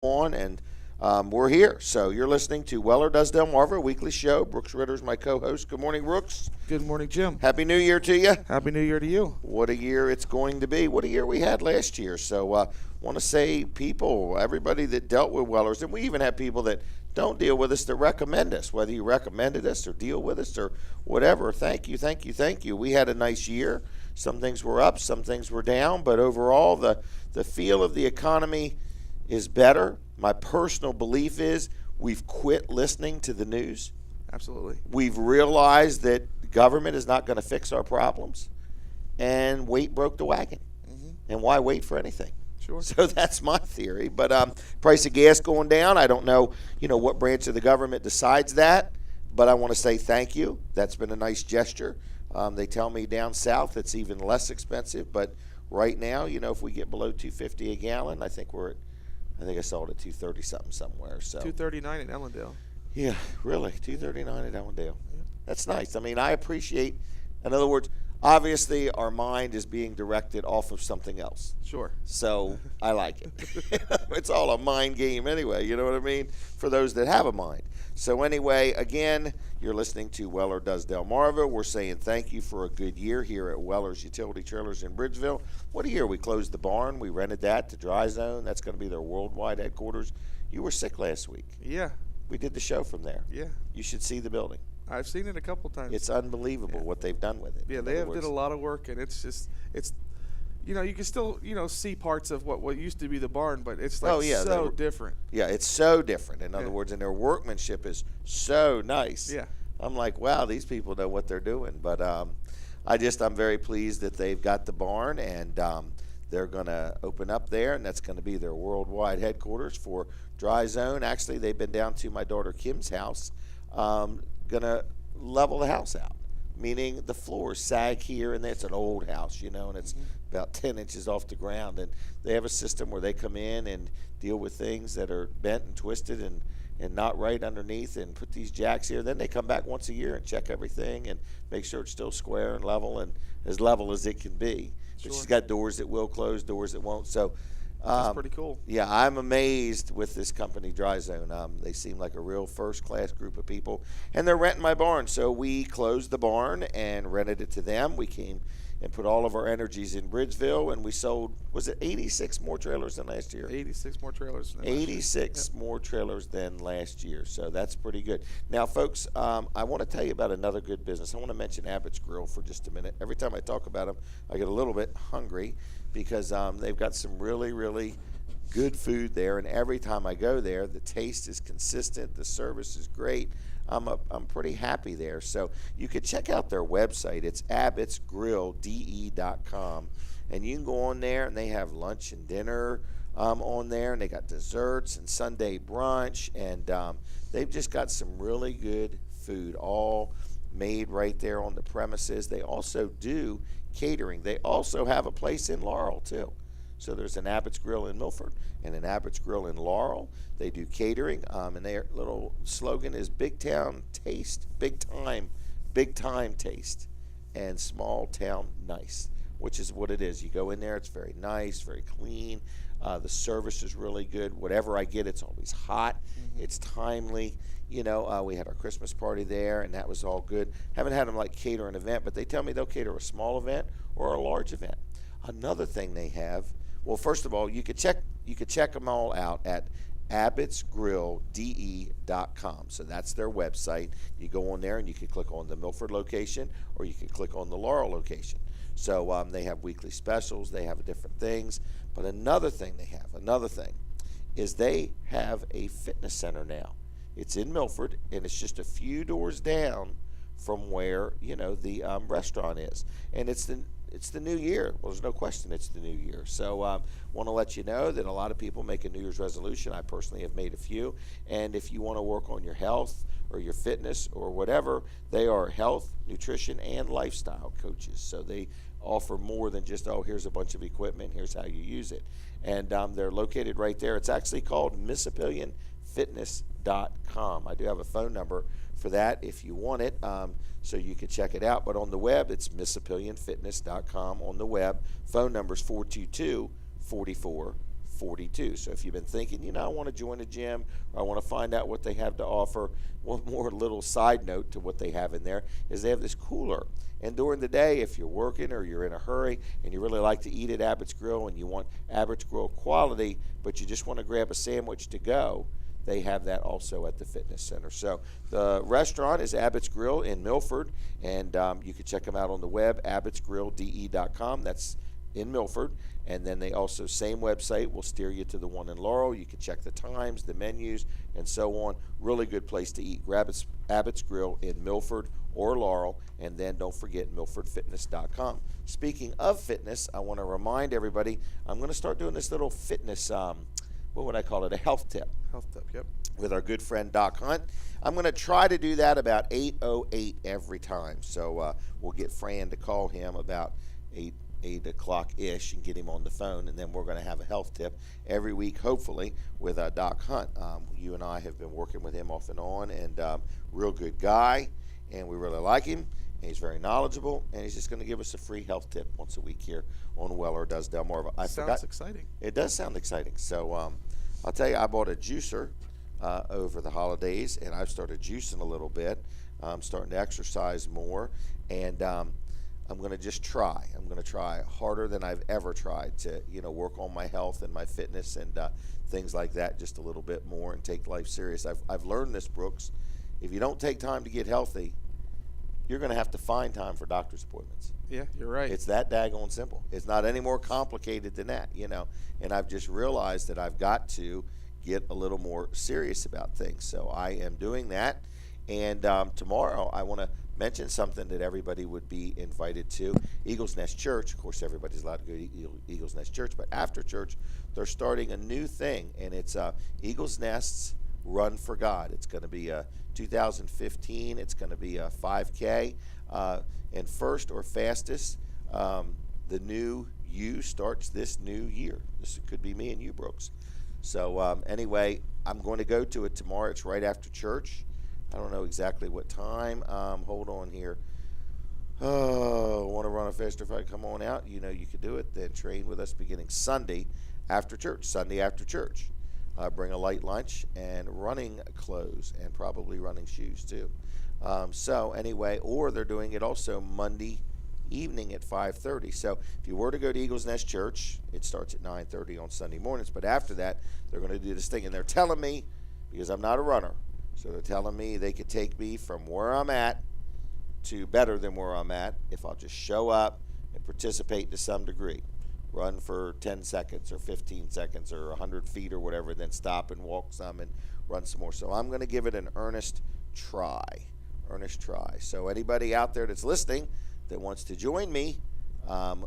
on, and we're here. So you're listening to Weller Does Delmarva, a weekly show. Brooks Ritter's my co-host. Good morning, Brooks. Good morning, Jim. Happy New Year to you. Happy New Year to you. What a year it's going to be. What a year we had last year. So want to say everybody that dealt with Wellers, and we even have people that don't deal with us that recommend us, whether you recommended us or deal with us or whatever. Thank you, thank you, thank you. We had a nice year. Some things were up, some things were down, but overall the feel of the economy is better. My personal belief is we've quit listening to the news. Absolutely. We've realized that government is not going to fix our problems, and weight broke the wagon. Mm-hmm. And why wait for anything? Sure. So that's my theory. But price of gas going down, I don't know, what branch of the government decides that, but I want to say thank you. That's been a nice gesture. They tell me down south it's even less expensive, but right now, if we get below $2.50 a gallon, I think I saw it at $2.30 something somewhere. So $2.39 in Ellendale. Yeah, really, $2.39 at Ellendale. Yeah. That's nice. I mean, I appreciate. In other words, obviously, our mind is being directed off of something else. Sure. So I like it. It's all a mind game anyway, you know what I mean, for those that have a mind. So anyway, again, you're listening to Weller Does Delmarva. We're saying thank you for a good year here at Weller's Utility Trailers in Bridgeville. What a year. We closed the barn. We rented that to Dry Zone. That's going to be their worldwide headquarters. You were sick last week. Yeah. We did the show from there. Yeah. You should see the building. I've seen it a couple times. It's unbelievable what they've done with it. Yeah, they did a lot of work, and it's you can still, see parts of what used to be the barn, but it's so different. Yeah, it's so different. In other words, and their workmanship is so nice. Yeah. I'm like, wow, these people know what they're doing. But I'm very pleased that they've got the barn, and they're going to open up there, and that's going to be their worldwide headquarters for Dry Zone. Actually, they've been down to my daughter Kim's house, going to level the house out, meaning the floors sag here, and it's an old house, and it's about 10 inches off the ground, and they have a system where they come in and deal with things that are bent and twisted and not right underneath, and put these jacks here. Then they come back once a year and check everything and make sure it's still square and level as it can be. But she's got doors that will close, doors that won't. So that's pretty cool. Yeah, I'm amazed with this company, Dry Zone. They seem like a real first-class group of people, and they're renting my barn. So we closed the barn and rented it to them. We came and put all of our energies in Bridgeville, and we sold, was it 86 more trailers than last year? 86 more trailers than 86 more trailers than last year, so that's pretty good. Now, folks, I want to tell you about another good business. I want to mention Abbott's Grill for just a minute. Every time I talk about them, I get a little bit hungry because they've got some really, really good food there, and every time I go there, the taste is consistent, the service is great. I'm pretty happy there. So you could check out their website. It's abbotsgrillde.com, and you can go on there, and they have lunch and dinner on there, and they got desserts and Sunday brunch, and they've just got some really good food, all made right there on the premises. They also do catering. They also have a place in Laurel too. So there's an Abbott's Grill in Milford and an Abbott's Grill in Laurel. They do catering, and their little slogan is big time taste, big time taste, and small town nice, which is what it is. You go in there, it's very nice, very clean. The service is really good. Whatever I get, it's always hot. Mm-hmm. It's timely. We had our Christmas party there, and that was all good. Haven't had them cater an event, but they tell me they'll cater a small event or a large event. Another thing they have, well, first of all, you could check them all out at abbotsgrillde.com. So that's their website. You go on there and you can click on the Milford location, or you can click on the Laurel location. So they have weekly specials. They have different things. But another thing is they have a fitness center now. It's in Milford, and it's just a few doors down from where the restaurant is, and it's the new year. Well, there's no question it's the new year. So want to let you know that a lot of people make a New Year's resolution. I personally have made a few, and if you want to work on your health or your fitness or whatever, they are health, nutrition, and lifestyle coaches. So they offer more than just, here's a bunch of equipment, here's how you use it. And they're located right there. It's actually called MississippianFitness.com. I do have a phone number for that if you want it, so you can check it out. But on the web, it's MississippianFitness.com on the web. Phone number is 422-44 42. So if you've been thinking, I want to join a gym, or I want to find out what they have to offer, one more little side note to what they have in there is they have this cooler. And during the day, if you're working or you're in a hurry and you really like to eat at Abbott's Grill and you want Abbott's Grill quality, but you just want to grab a sandwich to go, they have that also at the fitness center. So the restaurant is Abbott's Grill in Milford, and you can check them out on the web, abbotsgrilldE.com. That's in Milford. And then they also, same website, will steer you to the one in Laurel. You can check the times, the menus, and so on. Really good place to eat. Grab Abbott's Grill in Milford or Laurel, and then don't forget milfordfitness.com. Speaking of fitness, I want to remind everybody, I'm going to start doing this little fitness, what would I call it, a health tip. Health tip, yep. With our good friend Doc Hunt. I'm going to try to do that about 8:08 every time. So we'll get Fran to call him about 8 o'clock-ish and get him on the phone, and then we're going to have a health tip every week, hopefully, with Doc Hunt. You and I have been working with him off and on, and real good guy, and we really like him, and he's very knowledgeable, and he's just going to give us a free health tip once a week here on Weller Does Delmarva. Sounds exciting. It does sound exciting. So I'll tell you, I bought a juicer over the holidays, and I've started juicing a little bit. I'm starting to exercise more, and I'm going to just try. I'm going to try harder than I've ever tried to, work on my health and my fitness and things like that just a little bit more and take life serious. I've learned this, Brooks. If you don't take time to get healthy, you're going to have to find time for doctor's appointments. Yeah, you're right. It's that daggone simple. It's not any more complicated than that, And I've just realized that I've got to get a little more serious about things. So I am doing that. And tomorrow I want to mention something that everybody would be invited to. Eagles Nest Church, of course, everybody's allowed to go to Eagles Nest Church, but after church, they're starting a new thing, and it's Eagles Nest's Run for God. It's going to be 2015. It's going to be a 5K, and first or fastest, the new you starts this new year. This could be me and you, Brooks. So anyway, I'm going to go to it tomorrow. It's right after church. I don't know exactly what time. Hold on here. Oh, want to run a faster fight? Come on out. You could do it. Then train with us beginning Sunday after church. Bring a light lunch and running clothes and probably running shoes too. So anyway, or they're doing it also Monday evening at 5:30. So if you were to go to Eagles Nest Church, it starts at 9:30 on Sunday mornings. But after that, they're going to do this thing. And they're telling me, because I'm not a runner, so they're telling me they could take me from where I'm at to better than where I'm at if I'll just show up and participate to some degree. Run for 10 seconds or 15 seconds or 100 feet or whatever, then stop and walk some and run some more. So I'm going to give it an earnest try. So anybody out there that's listening that wants to join me,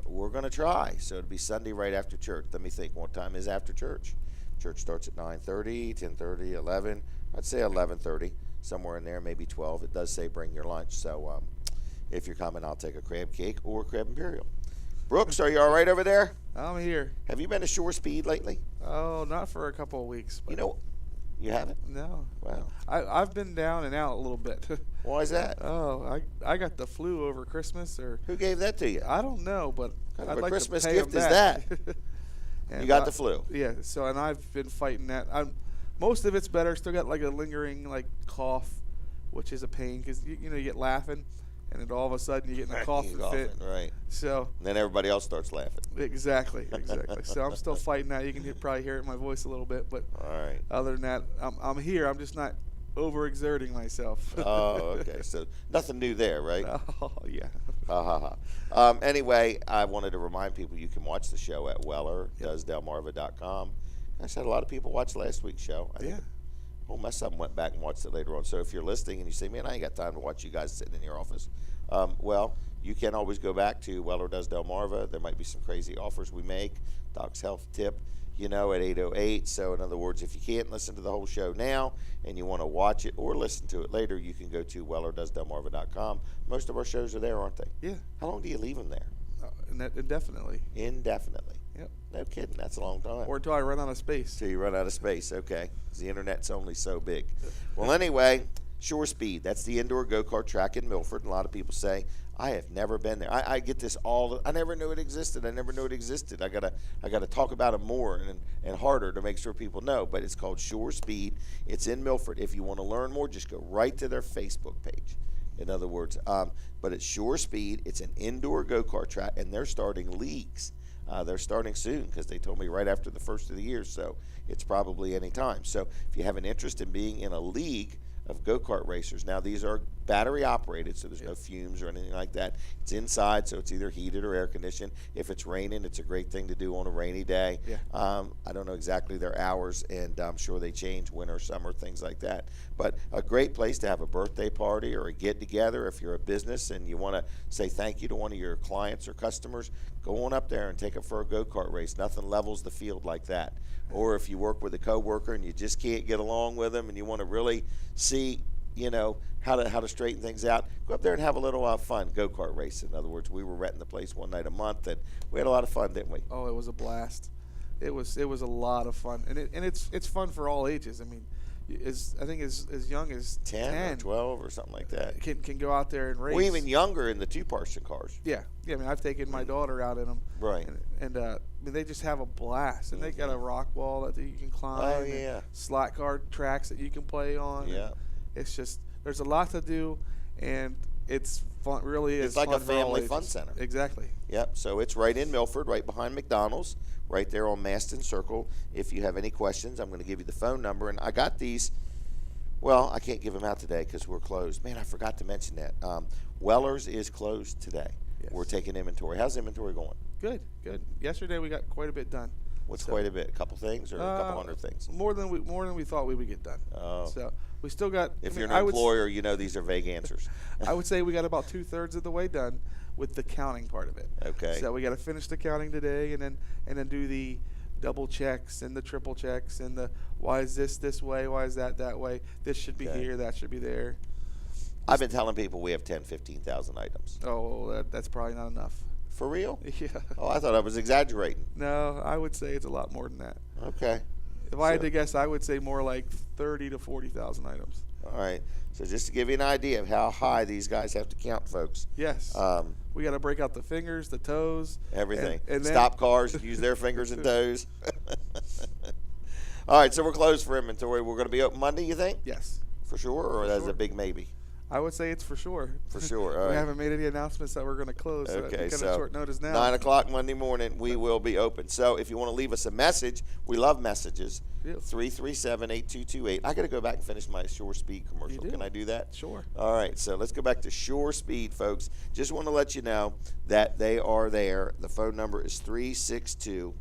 we're going to try. So it'll be Sunday right after church. Let me think, what time is after church? Church starts at 9:30, 10:30, 11. I'd say 11:30, somewhere in there, maybe 12. It does say bring your lunch. So if you're coming, I'll take a crab cake or a crab imperial. Brooks, are you all right over there? I'm here. Have you been to Shore Speed lately? Oh, not for a couple of weeks. But you haven't? No. Wow. I've been down and out a little bit. Why is that? Oh, I got the flu over Christmas. Who gave that to you? I don't know, but What kind I'd of a like Christmas to pay gift them is back. that? And You got the flu. Yeah. So and I've been fighting that. Most of it's better. Still got like a lingering cough, which is a pain because you get laughing, and then all of a sudden you get in a coughing fit. Right. So and then everybody else starts laughing. Exactly. So I'm still fighting that. You can probably hear it in my voice a little bit, but all right. Other than that, I'm here. I'm just not overexerting myself. Oh, okay. So nothing new there, right? Oh, yeah. Anyway, I wanted to remind people you can watch the show at WellerDoesDelmarva.com. I had a lot of people watch last week's show. I think my son went back and watched it later on. So if you're listening and you say, man, I ain't got time to watch you guys sitting in your office, well, you can always go back to Weller Does Delmarva. There might be some crazy offers we make. Doc's health tip, at 8:08. So in other words, if you can't listen to the whole show now and you want to watch it or listen to it later, you can go to WellerDoesDelmarva.com. Most of our shows are there, aren't they? Yeah. How long do you leave them there? Indefinitely. Indefinitely. Yep. No kidding. That's a long time. Or until I run out of space. Till you run out of space. Okay. 'Cause the internet's only so big. Well, anyway, Shore Speed, that's the indoor go-kart track in Milford. And a lot of people say, I have never been there. I get this I never knew it existed. I never knew it existed. I gotta talk about it more and harder to make sure people know. But it's called Shore Speed. It's in Milford. If you want to learn more, just go right to their Facebook page. In other words, but it's Shore Speed. It's an indoor go-kart track, and they're starting leagues. They're starting soon because they told me right after the first of the year, so it's probably any time. So if you have an interest in being in a league of go-kart racers, now these are battery operated, so there's no fumes or anything like that. It's inside, so it's either heated or air conditioned. If it's raining, it's a great thing to do on a rainy day. Yeah. I don't know exactly their hours, and I'm sure they change winter, summer, things like that. But a great place to have a birthday party or a get-together if you're a business and you want to say thank you to one of your clients or customers. Go on up there and take it for a go-kart race. Nothing levels the field like that. Or if you work with a coworker and you just can't get along with them and you want to really see, how to straighten things out, go up there and have a little fun. Go-kart race. In other words, we were renting the place one night a month, and we had a lot of fun, didn't we? Oh, it was a blast. It was a lot of fun, and it's fun for all ages. I mean, I think as young as 10 or 12 or something like that. Can go out there and race. Well, even younger in the two-person cars. Yeah. I mean, I've taken my daughter out in them. Right. And I mean, they just have a blast, and they got a rock wall that you can climb. Oh, yeah. Slot car tracks that you can play on. Yeah. It's just there's a lot to do, and it's fun. Really, it's like a family fun center. Exactly. Yep. So it's right in Milford, right behind McDonald's, right there on Maston Circle. If you have any questions, I'm going to give you the phone number, and I got these. Well, I can't give them out today because we're closed. Man, I forgot to mention that. Weller's is closed today. Yes. We're taking inventory. How's inventory going? Good. Yesterday we got quite a bit done. What's quite a bit? A couple things or a couple hundred things? More than we thought we would get done. Oh. So we still got. If you're an employer, these are vague answers. I would say we got about 2/3 of the way done with the counting part of it. Okay. So we got to finish the counting today, and then do the double checks and the triple checks and the why is this way, why is that way, this should be here, that should be there. I've been telling people we have 10, 15,000 items. Oh, that's probably not enough. For real? Yeah. Oh, I thought I was exaggerating. No, I would say it's a lot more than that. Okay. If I had to guess, I would say more like 30 to 40,000 items. All right. So just to give you an idea of how high these guys have to count, folks. Yes. We got to break out the fingers, the toes. Everything. And then stop cars, use their fingers and toes. All right, so we're closed for inventory. We're going to be open Monday, you think? Yes. For sure, or that's a big maybe? I would say it's for sure. For sure. All we right. haven't made any announcements that we're going to close. Okay, so so kind of short notice now. 9 o'clock Monday morning, we will be open. So if you want to leave us a message, we love messages. 337-8228. I got to go back and finish my Shore Speed commercial. Can I do that? Sure. All right, so let's go back to Shore Speed, folks. Just want to let you know that they are there. The phone number is 362-7113,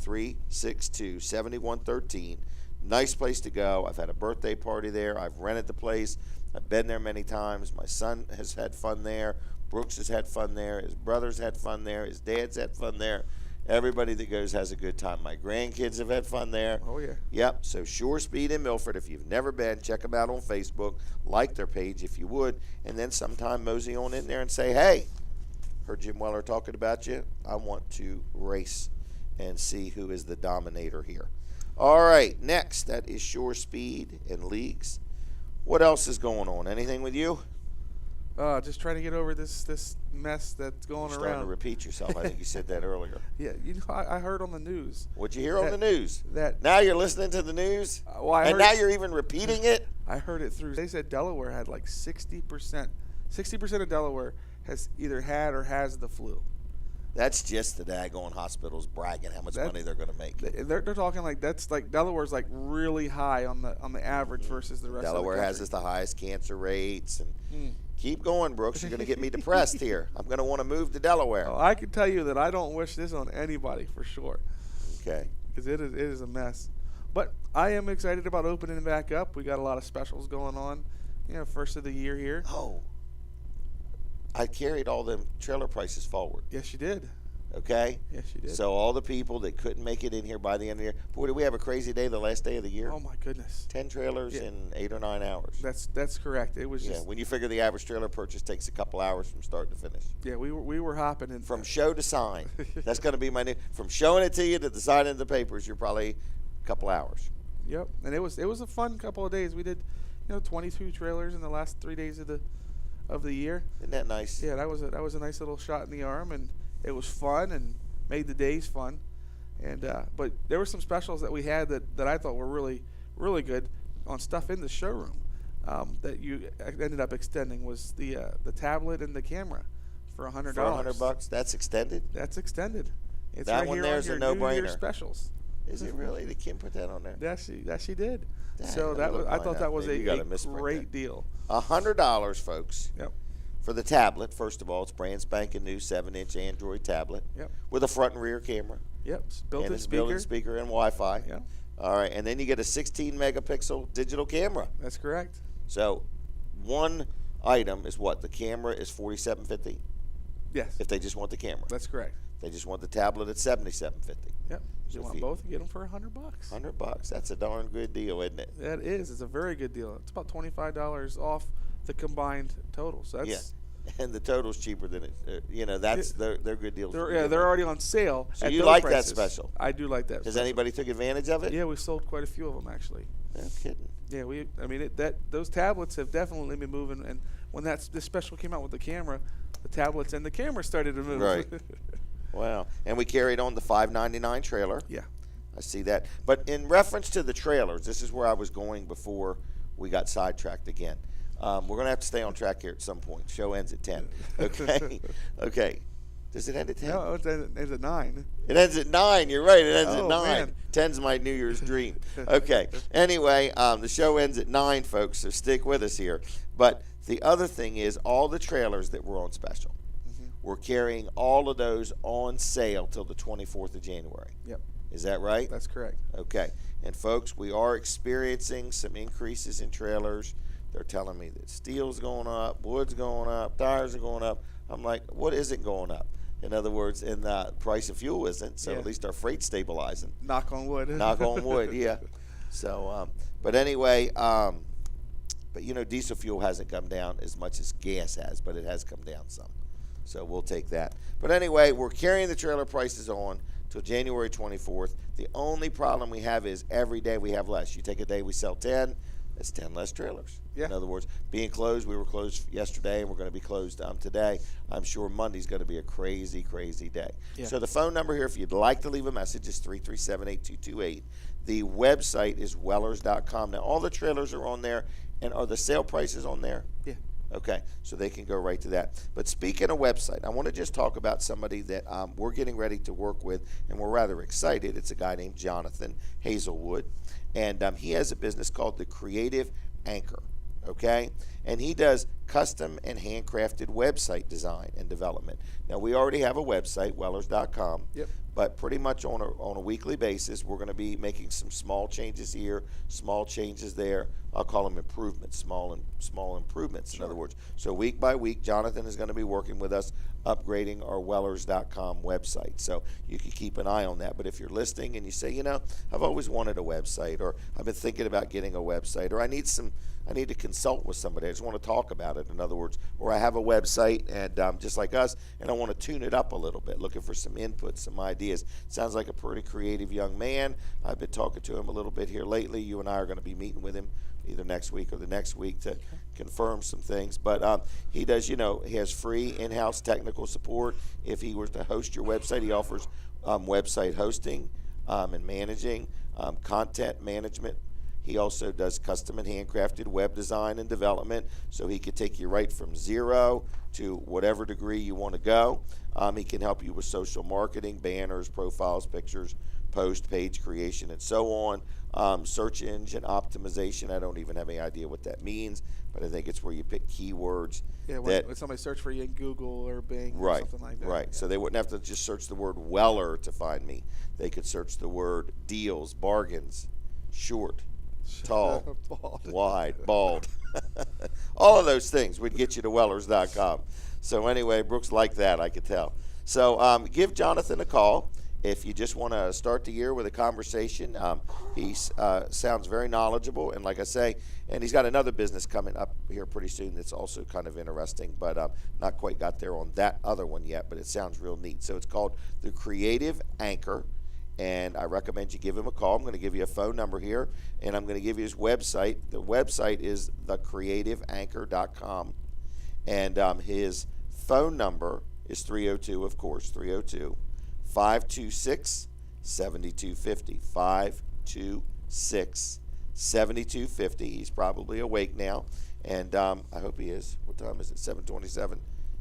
362-7113. Nice place to go. I've had a birthday party there. I've rented the place. I've been there many times. My son has had fun there. Brooks has had fun there. His brothers had fun there. His dad's had fun there. Everybody that goes has a good time. My grandkids have had fun there. Oh, yeah. Yep. So Shore Speed in Milford. If you've never been, check them out on Facebook. Like their page if you would. And then sometime mosey on in there and say, hey, heard Jim Weller talking about you. I want to race and see who is the dominator here. All right. Next, that is Shore Speed and Leagues. What else is going on? Anything with you? Just trying to get over this mess that's going You're around. starting to repeat yourself. I think you said that earlier. Yeah, I heard on the news. What'd you hear on the news? That now you're listening to the news, and now you're even repeating it. I heard it through. They said Delaware had like 60%. 60% of Delaware has either had or has the flu. That's just the daggone hospitals bragging how much money they're going to make. They're talking like that's like Delaware's like really high on the average versus the rest. Delaware of the has the highest cancer rates and. Keep going, Brooks. You're going to get me depressed here. I'm going to want to move to Delaware. Oh, I can tell you that I don't wish this on anybody for sure. Okay. Because it is a mess. But I am excited about opening back up. We got a lot of specials going on. First of the year here. Oh. I carried all them trailer prices forward. Yes, you did. Okay? Yes, you did. So all the people that couldn't make it in here by the end of the year. Boy, did we have a crazy day the last day of the year? Oh, my goodness. 10 trailers in 8 or 9 hours. That's correct. It was just. When you figure the average trailer purchase takes a couple hours from start to finish. Yeah, we were hopping in. From show to sign. That's going to be my new. From showing it to you to the signing of the papers, you're probably a couple hours. Yep. And it was a fun couple of days. We did 22 trailers in the last 3 days of the year. Isn't that nice? Yeah, that was a nice little shot in the arm, and it was fun and made the days fun. And but there were some specials that we had that I thought were really good on stuff in the showroom that you ended up extending was the tablet and the camera for $100. For $100, that's extended. That's extended. It's That right one here there's on a your New no-brainer. Year specials. Is it really? Did Kim put that on there? That she did. Dang, So that was, I thought that was Maybe you a gotta misprint great that. deal. $100, folks. Yep. For the tablet, first of all, it's brand spanking new 7-inch Android tablet. Yep. With a front and rear camera. Yep. And Built-in it's speaker. built-in speaker and Wi-Fi. Yep. All right, and then you get a 16 megapixel digital camera. That's correct. So one item is what? The camera is $47.50 Yes. if they just want the camera. That's correct. If they just want the tablet at $77.50. Yep. So You if want both, you get them for $100. $100. That's a darn good deal, isn't it? That is. It's a very good deal. It's about $25 off the combined total. So that's Yeah. And the total's cheaper than it. That's they're good deals. they're already on sale. So at you those like that prices. special? I do like that. Has special. anybody took advantage of it? Yeah, we sold quite a few of them actually. No kidding. Yeah, those tablets have definitely been moving. And when this special came out with the camera, the tablets and the camera started to move. Right. Wow. And we carried on the $5.99 trailer. Yeah. I see that. But in reference to the trailers, this is where I was going before we got sidetracked again. We're going to have to stay on track here at some point. Show ends at 10. Okay. Okay. Does it end at 10? No, it ends at 9. It ends at 9. You're right. It ends at 9. Man. 10's my New Year's dream. Okay. Anyway, the show ends at 9, folks, so stick with us here. But the other thing is all the trailers that were on special. We're carrying all of those on sale till the 24th of January. Yep. Is that right? That's correct. Okay. And, folks, we are experiencing some increases in trailers. They're telling me that steel's going up, wood's going up, tires are going up. I'm like, what isn't going up? In other words, and the price of fuel isn't, so at least our freight's stabilizing. Knock on wood. Knock on wood, yeah. So, but anyway, but, diesel fuel hasn't come down as much as gas has, but it has come down some. So we'll take that. But anyway, we're carrying the trailer prices on till January 24th. The only problem we have is every day we have less. You take a day we sell 10, that's 10 less trailers. Yeah. In other words, being closed, we were closed yesterday and we're going to be closed today. I'm sure Monday's going to be a crazy, crazy day. Yeah. So the phone number here, if you'd like to leave a message, is 337-8228. The website is wellers.com. Now, all the trailers are on there, and are the sale prices on there? Yeah. Okay, so they can go right to that. But speaking of website, I want to just talk about somebody that we're getting ready to work with, and we're rather excited. It's a guy named Jonathan Hazelwood, and he has a business called The Creative Anchor, okay? And he does custom and handcrafted website design and development. Now, we already have a website, wellers.com. Yep. But pretty much on a weekly basis, we're going to be making some small changes here, small changes there. I'll call them improvements, small improvements, in other words. So week by week, Jonathan is going to be working with us, upgrading our wellers.com website. So you can keep an eye on that. But if you're listening and you say, I've always wanted a website, or I've been thinking about getting a website, or I need to consult with somebody. I just want to talk about it, in other words. Or I have a website, and just like us, and I want to tune it up a little bit, looking for some input, some ideas. Sounds like a pretty creative young man. I've been talking to him a little bit here lately. You and I are going to be meeting with him either next week or the next week to confirm some things. But he does, he has free in-house technical support. If he were to host your website, he offers website hosting and managing, content management. He also does custom and handcrafted web design and development, so he could take you right from zero to whatever degree you want to go. He can help you with social marketing, banners, profiles, pictures, post, page creation, and so on. Search engine optimization, I don't even have any idea what that means, but I think it's where you pick keywords. Yeah, when somebody search for you in Google or Bing or something like that. Right, yeah. So they wouldn't have to just search the word Weller to find me. They could search the word deals, bargains, short, tall, wide, bald. All of those things would get you to wellers.com. So anyway, Brooks liked that, I could tell. So give Jonathan a call if you just want to start the year with a conversation. He sounds very knowledgeable, and like I say, and he's got another business coming up here pretty soon that's also kind of interesting, but not quite got there on that other one yet, but it sounds real neat. So it's called The Creative Anchor, and I recommend you give him a call. I'm going to give you a phone number here, and I'm going to give you his website. The website is thecreativeanchor.com, and his phone number is 302, of course, 302-526-7250, 526-7250. He's probably awake now, and I hope he is. What time is it? 7:27.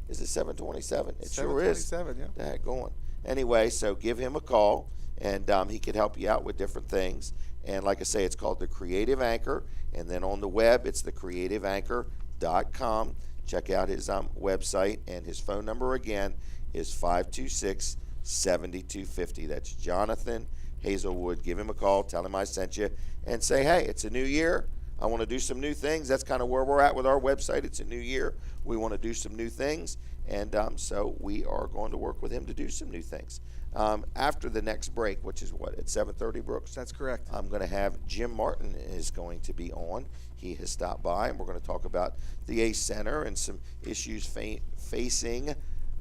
Is it 7:27? It sure is. 7:27, yeah. The heck going. Anyway, so give him a call, and he can help you out with different things. And like I say, it's called The Creative Anchor, and then on the web, it's thecreativeanchor.com. Check out his website, and his phone number again is 526-7250. That's Jonathan Hazelwood. Give him a call, tell him I sent you, and say, hey, it's a new year. I want to do some new things. That's kind of where we're at with our website. It's a new year. We want to do some new things, and so we are going to work with him to do some new things. After the next break, which is what, at 7:30, Brooks? That's correct. I'm going to have Jim Martin is going to be on. He has stopped by, and we're going to talk about the ACE Center and some issues facing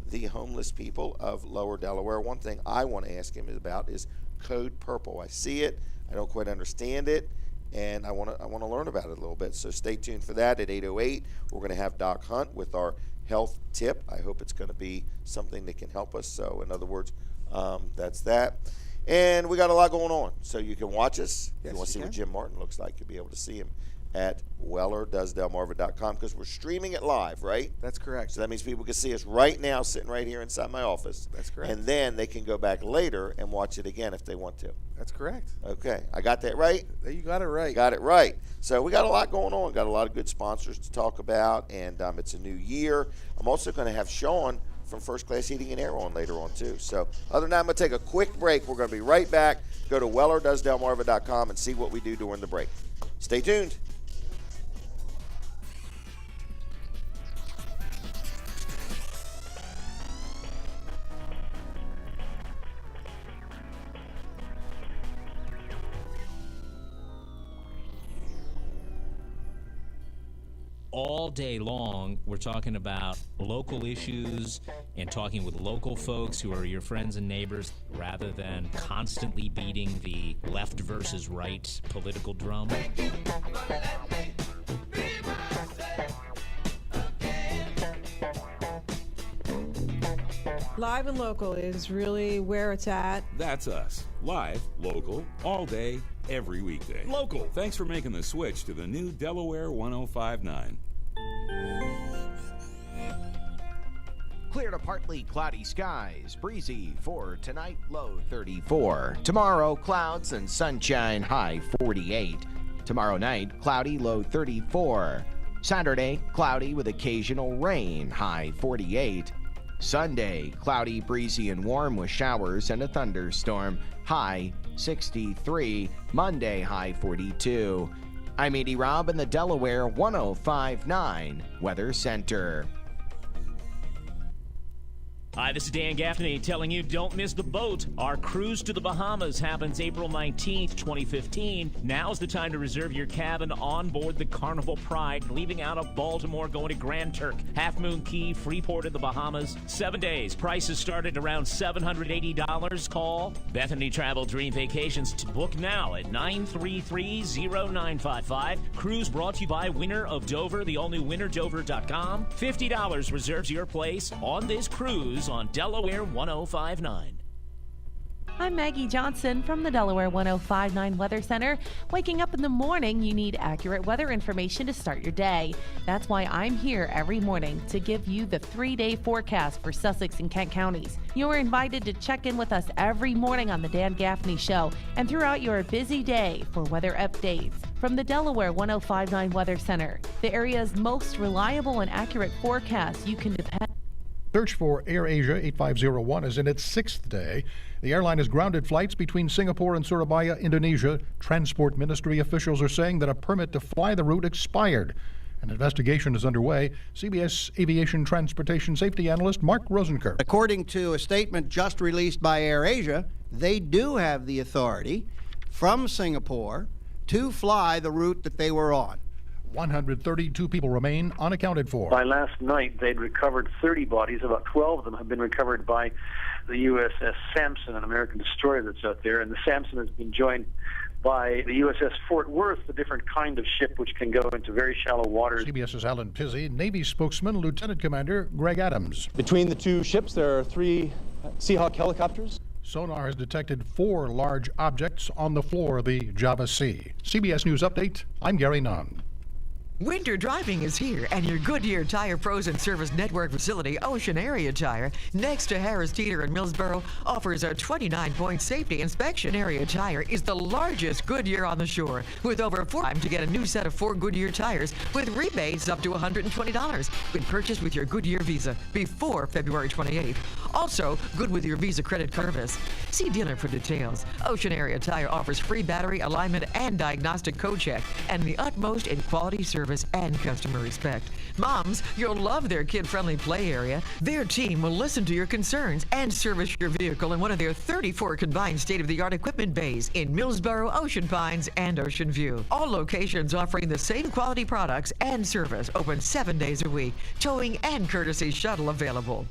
the homeless people of Lower Delaware. One thing I want to ask him about is Code Purple. I see it. I don't quite understand it, and I want to learn about it a little bit. So stay tuned for that at 8:08. We're going to have Doc Hunt with our health tip. I hope it's going to be something that can help us. So in other words, that's that. And we got a lot going on. So you can watch us. If you want to see what Jim Martin looks like, you'll be able to see him at wellerdoesdelmarva.com, because we're streaming it live, right? That's correct. So that means people can see us right now sitting right here inside my office. That's correct. And then they can go back later and watch it again if they want to. That's correct. Okay. I got that right? You got it right. Got it right. So we got a lot going on. Got a lot of good sponsors to talk about, and it's a new year. I'm also going to have Sean from First Class Heating and Air on later on too. So other than that, I'm going to take a quick break. We're going to be right back. Go to wellerdoesdelmarva.com and see what we do during the break. Stay tuned. All day long, we're talking about local issues and talking with local folks who are your friends and neighbors, rather than constantly beating the left versus right political drum. Live and local is really where it's at. That's us. Live, local, all day, every weekday. Local. Thanks for making the switch to the new Delaware 105.9. Clear to partly cloudy skies, breezy for tonight, low 34. Tomorrow, clouds and sunshine, high 48. Tomorrow night, cloudy, low 34. Saturday, cloudy with occasional rain, high 48. Sunday, cloudy, breezy, and warm with showers and a thunderstorm, high 63. Monday, high 42. I'm Edie Robb in the Delaware 105.9 Weather Center. Hi, this is Dan Gaffney telling you don't miss the boat. Our cruise to the Bahamas happens April 19th, 2015. Now's the time to reserve your cabin on board the Carnival Pride, leaving out of Baltimore, going to Grand Turk, Half Moon Key, Freeport in the Bahamas. 7 days. Prices start at around $780. Call Bethany Travel Dream Vacations to book now at 933-0955. Cruise brought to you by Winner of Dover, the all-new winnerdover.com. $50 reserves your place on this cruise on Delaware 105.9. I'm Maggie Johnson from the Delaware 105.9 Weather Center. Waking up in the morning, you need accurate weather information to start your day. That's why I'm here every morning to give you the 3-day forecast for Sussex and Kent counties. You're invited to check in with us every morning on the Dan Gaffney Show and throughout your busy day for weather updates. From the Delaware 105.9 Weather Center, the area's most reliable and accurate forecast you can depend on. Search for AirAsia 8501 is in its 6th day. The airline has grounded flights between Singapore and Surabaya, Indonesia. Transport Ministry officials are saying that a permit to fly the route expired. An investigation is underway. CBS Aviation Transportation Safety Analyst Mark Rosenkirk. According to a statement just released by AirAsia, they do have the authority from Singapore to fly the route that they were on. 132 people remain unaccounted for. By last night, they'd recovered 30 bodies. About 12 of them have been recovered by the USS Sampson, an American destroyer that's out there. And the Sampson has been joined by the USS Fort Worth, a different kind of ship which can go into very shallow waters. CBS's Alan Pizzi, Navy spokesman Lieutenant Commander Greg Adams. Between the two ships, there are 3 Seahawk helicopters. Sonar has detected 4 large objects on the floor of the Java Sea. CBS News Update, I'm Gary Nunn. Winter driving is here, and your Goodyear Tire Pros and Service Network facility, Ocean Area Tire, next to Harris Teeter in Millsboro, offers a 29-point safety inspection. Area Tire is the largest Goodyear on the shore, with over 4 times to get a new set of 4 Goodyear tires with rebates up to $120 when purchased with your Goodyear Visa before February 28th. Also, good with your Visa credit service. See dealer for details. Ocean Area Tire offers free battery, alignment, and diagnostic code check, and the utmost in quality service and customer respect. Moms, you'll love their kid-friendly play area. Their team will listen to your concerns and service your vehicle in one of their 34 combined state-of-the-art equipment bays in Millsboro, Ocean Pines, and Ocean View. All locations offering the same quality products and service, open 7 days a week. Towing and courtesy shuttle available.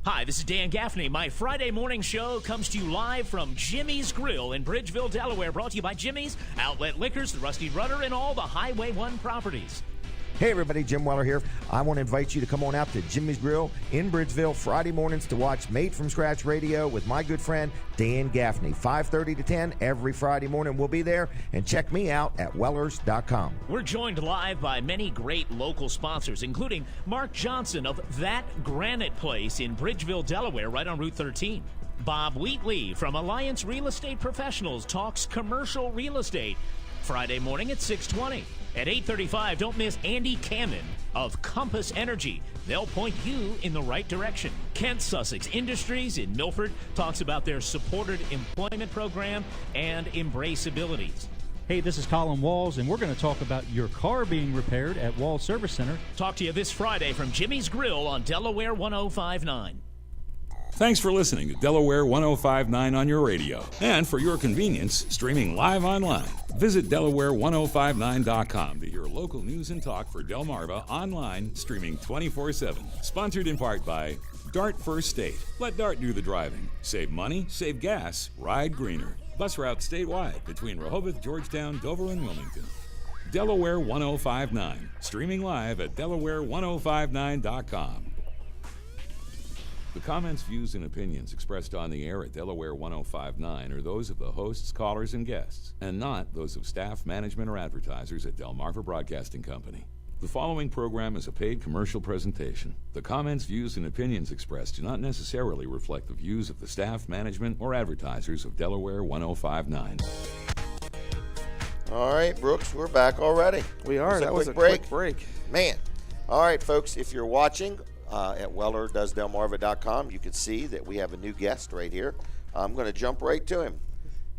Hi, this is Dan Gaffney. My Friday morning show comes to you live from Jimmy's Grill in Bridgeville, Delaware. Brought to you by Jimmy's, Outlet Liquors, the Rusty Rudder, and all the Highway 1 properties. Hey everybody, Jim Weller here. I want to invite you to come on out to Jimmy's Grill in Bridgeville Friday mornings to watch Made from Scratch Radio with my good friend Dan Gaffney. 5:30 to 10 every Friday morning. We'll be there, and check me out at wellers.com. We're joined live by many great local sponsors, including Mark Johnson of That Granite Place in Bridgeville, Delaware, right on Route 13. Bob Wheatley from Alliance Real Estate Professionals talks commercial real estate Friday morning at 6:20. At 8:35, don't miss Andy Cannon of Compass Energy. They'll point you in the right direction. Kent Sussex Industries in Milford talks about their supported employment program and embraceabilities. Hey, this is Colin Walls, and we're going to talk about your car being repaired at Walls Service Center. Talk to you this Friday from Jimmy's Grill on Delaware 105.9. Thanks for listening to Delaware 105.9 on your radio. And for your convenience, streaming live online. Visit Delaware1059.com to hear local news and talk for Delmarva online, streaming 24/7. Sponsored in part by Dart First State. Let Dart do the driving. Save money, save gas, ride greener. Bus routes statewide between Rehoboth, Georgetown, Dover, and Wilmington. Delaware 105.9. Streaming live at Delaware1059.com. The comments, views, and opinions expressed on the air at Delaware 105.9 are those of the hosts, callers, and guests, and not those of staff, management, or advertisers at Delmarva Broadcasting Company. The following program is a paid commercial presentation. The comments, views, and opinions expressed do not necessarily reflect the views of the staff, management, or advertisers of Delaware 105.9. All right, Brooks, we're back already. We are. That was a quick break. Man. All right, folks, if you're watching at wellerdoesdelmarva.com, you can see that we have a new guest right here. I'm going to jump right to him.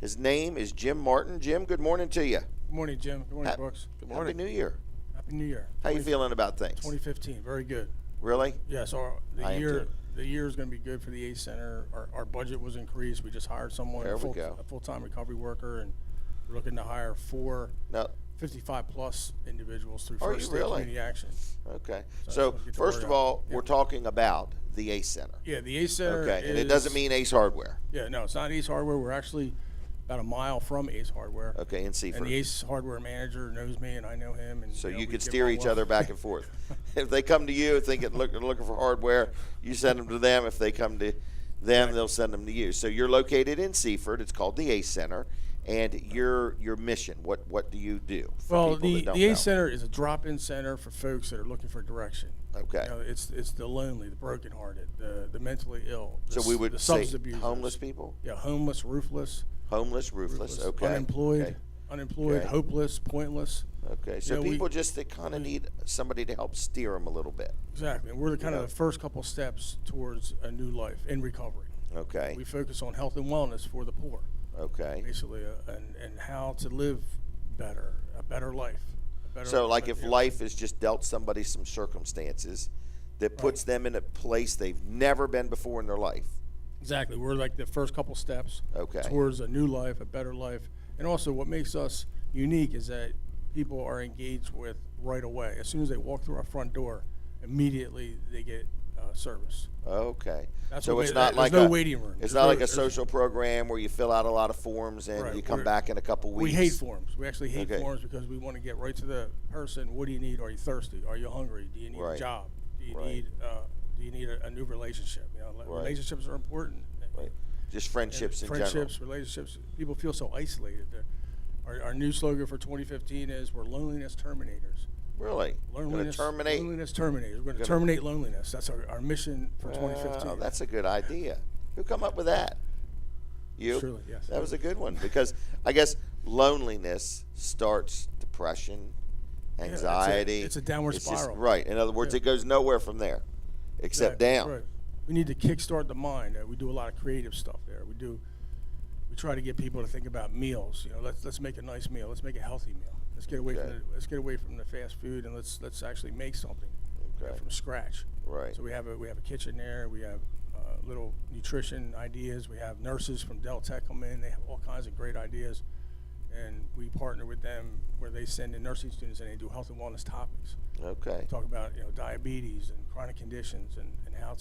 His name is Jim Martin. Jim, good morning to you. Good morning, Jim. Good morning, Brooks. Good morning. Happy New Year. Happy New Year. How you feeling about things? 2015, very good. Really? Yes, the year is going to be good for the ACE Center. Our budget was increased. We just hired someone, a full-time recovery worker, and we're looking to hire 4 55-plus individuals through First State Community Action. Okay. So first of all, we're talking about the ACE Center. Yeah, the ACE Center. Okay, and it doesn't mean Ace Hardware. Yeah, no, it's not Ace Hardware. We're actually about a mile from Ace Hardware. Okay, in Seaford. And the Ace Hardware manager knows me, and I know him. And so you could steer each other back and forth. If they come to you thinking looking for hardware, you send them to them. If they come to them, they'll send them to you. So you're located in Seaford. It's called the ACE Center. And your mission, what do you do? Well, the ACE Center is a drop-in center for folks that are looking for direction. Okay. It's the lonely, the brokenhearted, the mentally ill. So we would say homeless people? Yeah, homeless, roofless. Homeless, roofless. Okay. Unemployed, hopeless, pointless. Okay, so people just that kind of need somebody to help steer them a little bit. Exactly. And we're the kind of the first couple steps towards a new life in recovery. Okay. We focus on health and wellness for the poor. Okay. Basically, and how to live better, a better life. So, like if life has just dealt somebody some circumstances that puts them in a place they've never been before in their life. Exactly. We're like the first couple steps towards a new life, a better life. And also what makes us unique is that people are engaged with right away. As soon as they walk through our front door, immediately they get service. Okay. That's So what it's made- not there's like no a waiting room. It's There's not no- like a there's- social program where you fill out a lot of forms and Right, you come we're- back in a couple weeks. We hate forms. We actually hate Okay. forms because we want to get right to the person. What do you need? Are you thirsty? Are you hungry? Do you need Right. a job? Do you Right. need a new relationship? You know, Right. relationships are important. Right. Just friendships in Friendships, general. relationships. People feel so isolated. Our new slogan for 2015 is "We're loneliness terminators." Really? Loneliness, terminate? loneliness terminators. We're going to Gonna- terminate loneliness. That's our mission for Wow, 2015. that's a good idea. Who come up with that? You? Surely, yes. That was a good one because I guess loneliness starts depression, anxiety. it's a downward just- spiral. right. In other words, Yeah. it goes nowhere from there except Exactly, down. Right. We need to kickstart the mind. We do a lot of creative stuff there. We try to get people to think about meals. You know, let's make a nice meal. Let's make a healthy meal. Let's get away from the fast food and let's actually make something from scratch. Right. So we have a kitchen there. We have little nutrition ideas. We have nurses from Del Tech come in. They have all kinds of great ideas, and we partner with them where they send in nursing students and they do health and wellness topics. Okay. Talk about diabetes and chronic conditions and how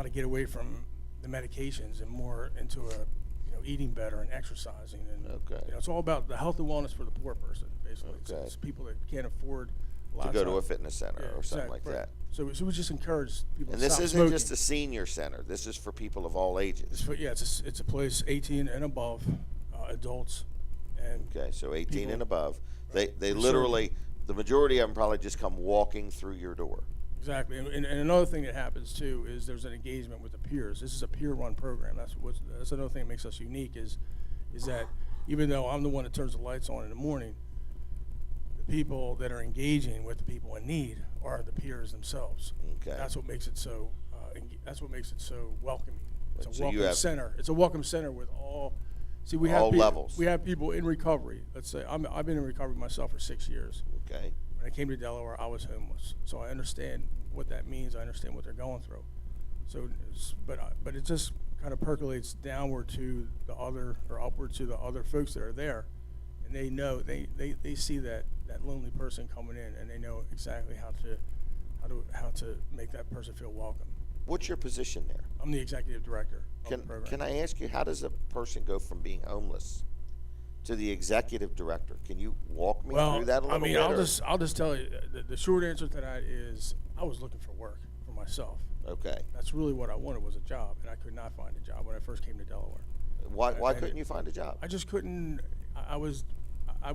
to get away from the medications and more into eating better and exercising and it's all about the health and wellness for the poor person basically. Okay. It's people that can't afford a lot To of go to time. a fitness center or something like that. So we just encourage people. And to this stop isn't smoking. just a senior center. This is for people of all ages. It's a place 18 and above adults and Okay, so 18 people- and above. They For literally, the majority of them probably just come walking through your door. Exactly, and another thing that happens too is there's an engagement with the peers. This is a peer-run program. That's another thing that makes us unique is that even though I'm the one that turns the lights on in the morning, the people that are engaging with the people in need are the peers themselves. Okay. That's what makes it so. That's what makes it so welcoming. It's a So you welcome have- center. It's a welcome center with all. See, we have All people, levels. We have people in recovery. Let's say I've been in recovery myself for 6 years. Okay. When I came to Delaware, I was homeless, so I understand what that means. I understand what they're going through. So, but it just kind of percolates downward to the other or upward to the other folks that are there, and they know they see that lonely person coming in, and they know exactly how to make that person feel welcome. What's your position there? I'm the executive director of the program. Can I ask you, how does a person go from being homeless to the executive director? Can you walk me through that a little bit? I'll just tell you the short answer to that is I was looking for work for myself. Okay. That's really what I wanted was a job, and I could not find a job when I first came to Delaware. Why couldn't you find a job? I just couldn't. I was